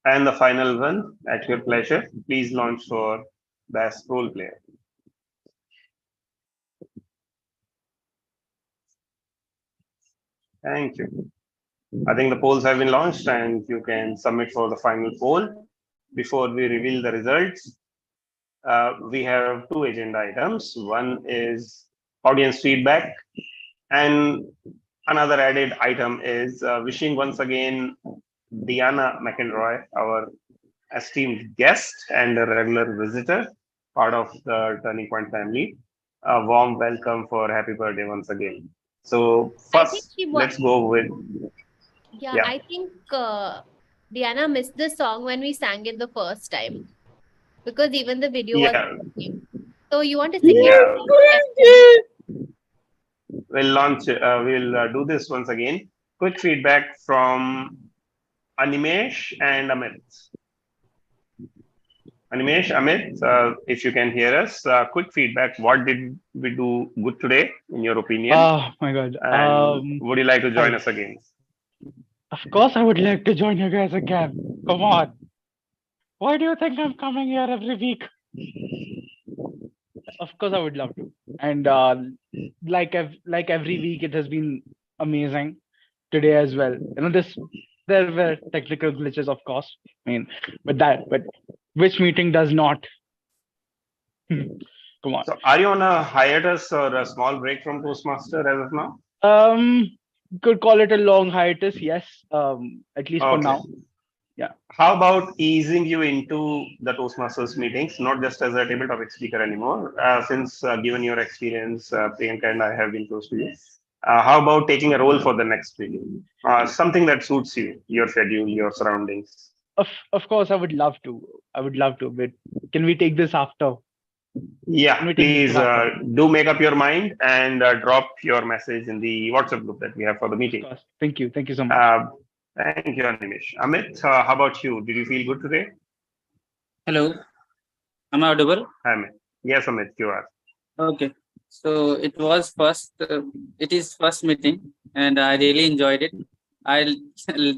And the final one, at your pleasure, please launch for best role player. Thank you. I think the polls have been launched and you can submit for the final poll. Before we reveal the results, we have two agenda items. One is audience feedback, and another added item is wishing once again Diana McElroy, our esteemed guest and a regular visitor, part of the Turning Point family, a warm welcome for happy birthday once again. So I think first, let's go with yeah, yeah. I think Diana missed the song when we sang it the first time because even the video was Yeah. so you want to sing it? Yeah. We'll launch. We'll do this once again. Quick feedback from Animesh and Amit. Animesh, Amit, if you can hear us, quick feedback. What did we do good today, in your opinion? Oh my God. And would you like to join hi. us again? Of course, I would like to join you guys again. Come on. Why do you think I'm coming here every week? Of course, I would love to. And like every week, it has been amazing today as well. There were technical glitches, of course. I mean, but which meeting does not? Come on. So, are you on a hiatus or a small break from Toastmaster as of now? Could call it a long hiatus, yes. At least for Okay. now. Yeah. How about easing you into the Toastmasters meetings, not just as a table topic speaker anymore? Since given your experience, Priyanka and I have been close to you. How about taking a role for the next meeting? Something that suits you, your schedule, your surroundings. Of course, I would love to. But can we take this after? Yeah, please do make up your mind and drop your message in the WhatsApp group that we have for the meeting. Of course. Thank you. Thank you so much. Thank you, Animesh. Amit, how about you? Did you feel good today? Hello, am I audible? Amit. Yes, Amit, you are. Okay, so it was first. It is first meeting, and I really enjoyed it. I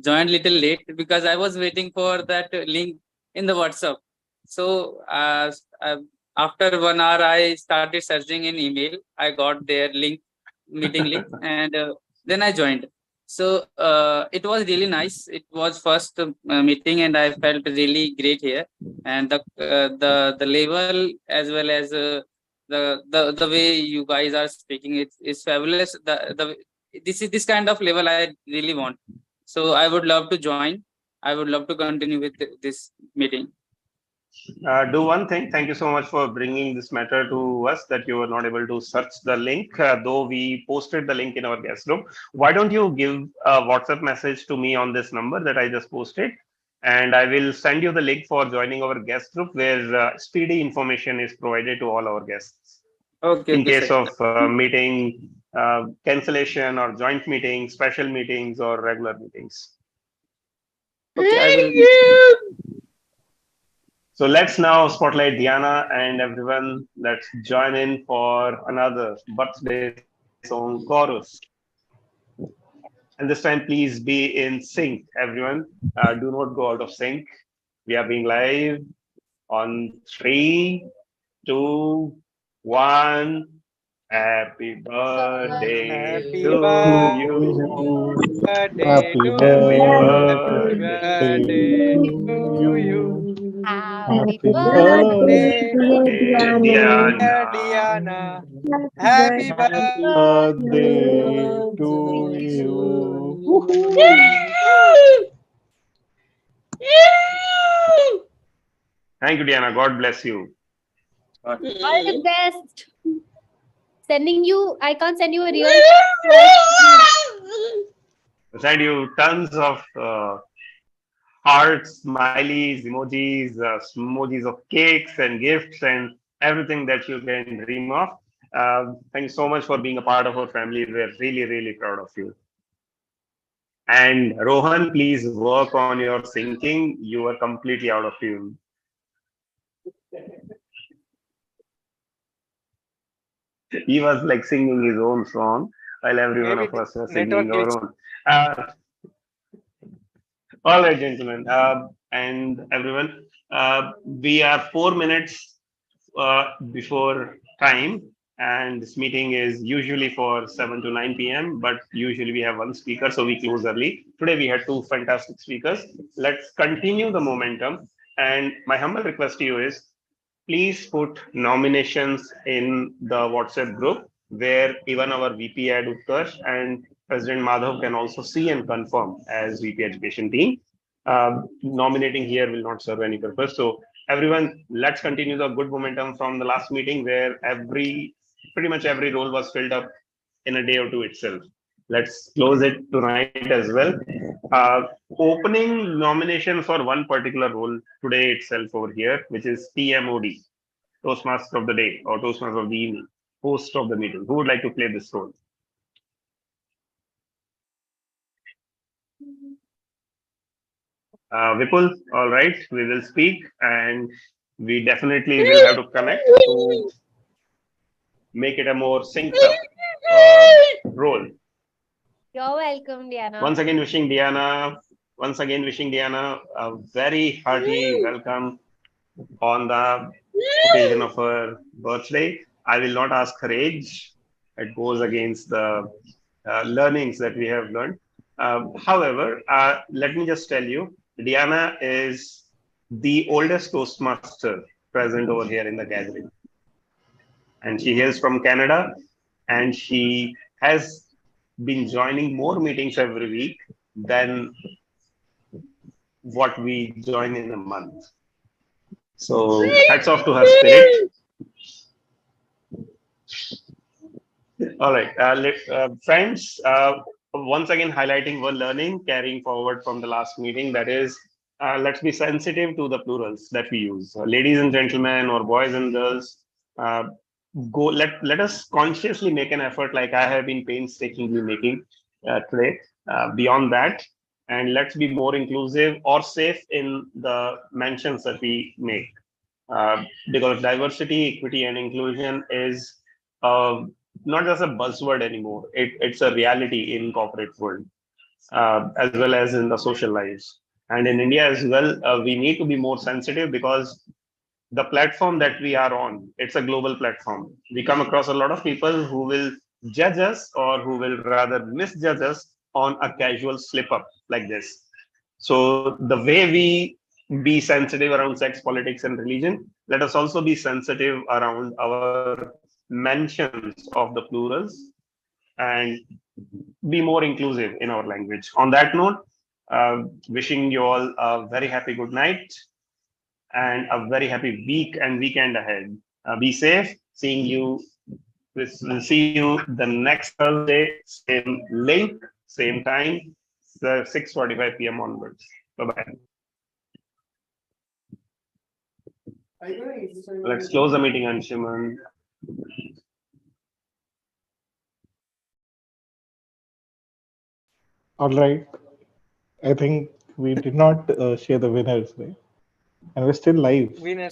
joined little late because I was waiting for that link in the WhatsApp. So after 1 hour, I started searching in email. I got their link, meeting link, and then I joined. So it was really nice. It was first meeting, and I felt really great here. And the level as well as the way you guys are speaking, it's fabulous. This kind of level I really want. So I would love to join. I would love to continue with this meeting. Do one thing. Thank you so much for bringing this matter to us that you were not able to search the link, though we posted the link in our guest group. Why don't you give a WhatsApp message to me on this number that I just posted? And I will send you the link for joining our guest group where speedy information is provided to all our guests. Okay, In okay, case sir. of meeting cancellation or joint meetings, special meetings or regular meetings. Okay, I will. So let's now spotlight Diana and everyone. Let's join in for another birthday song chorus. And this time, please be in sync, everyone. Do not go out of sync. We are being live on 3, 2, 1. Happy birthday Happy to you. birthday to Happy Happy birthday birthday to you. Happy Happy Birthday, to dear Diana. Diana. Happy birthday to you. Woohoo. Thank you, Diana. God bless you. All the best. Sending you, I can't send you a real. Send you tons of hearts, smileys, emojis of cakes and gifts and everything that you can dream of. Thank you so much for being a part of our family. We're really, really proud of you. And Rohan, please work on your syncing. You are completely out of tune. He was like singing his own song while every one Maybe of us was network singing our glitch. own. All right, gentlemen, and everyone, we are 4 minutes before time, and this meeting is usually for 7 to 9 p.m. But usually we have one speaker, so we close early. Today we had two fantastic speakers. Let's continue the momentum. And my humble request to you is, please put nominations in the WhatsApp group where even our VP Ad Utkarsh and President Madhav can also see and confirm as VP Education team. Nominating here will not serve any purpose. So everyone, let's continue the good momentum from the last meeting where pretty much every role was filled up in a day or two itself. Let's close it tonight as well. Opening nomination for one particular role today itself over here, which is TMOD, Toastmaster of the Day or Toastmaster of the Evening, host of the meeting. Who would like to play this role? Vipul, all right, we will speak and we definitely will have to connect to make it a more synced up role. You're welcome, Diana. Once again, wishing Diana a very hearty welcome on the occasion of her birthday. I will not ask her age. It goes against the learnings that we have learned. However, let me just tell you, Diana is the oldest Toastmaster present over here in the gathering. And she hails from Canada, and she has been joining more meetings every week than what we join in a month. So hats off to her spirit. All right, friends, once again highlighting one learning carrying forward from the last meeting, that is, let's be sensitive to the plurals that we use. Ladies and gentlemen, or boys and girls, uh, let us consciously make an effort like I have been painstakingly making today, beyond that, and let's be more inclusive or safe in the mentions that we make. Because diversity, equity, and inclusion is not just a buzzword anymore. It's a reality in corporate world, as well as in the social lives. And in India as well, we need to be more sensitive because the platform that we are on, it's a global platform. We come across a lot of people who will judge us or who will rather misjudge us on a casual slip up like this. So the way we be sensitive around sex, politics, and religion, let us also be sensitive around our mentions of the plurals and be more inclusive in our language. On that note, wishing you all a very happy good night and a very happy week and weekend ahead. Be safe. We'll see you the next Thursday, same link, same time, 6:45 p.m. onwards. Bye bye. Let's close the meeting, Anshuman. All right. I think we did not share the winners, right? And we're still live. Winners.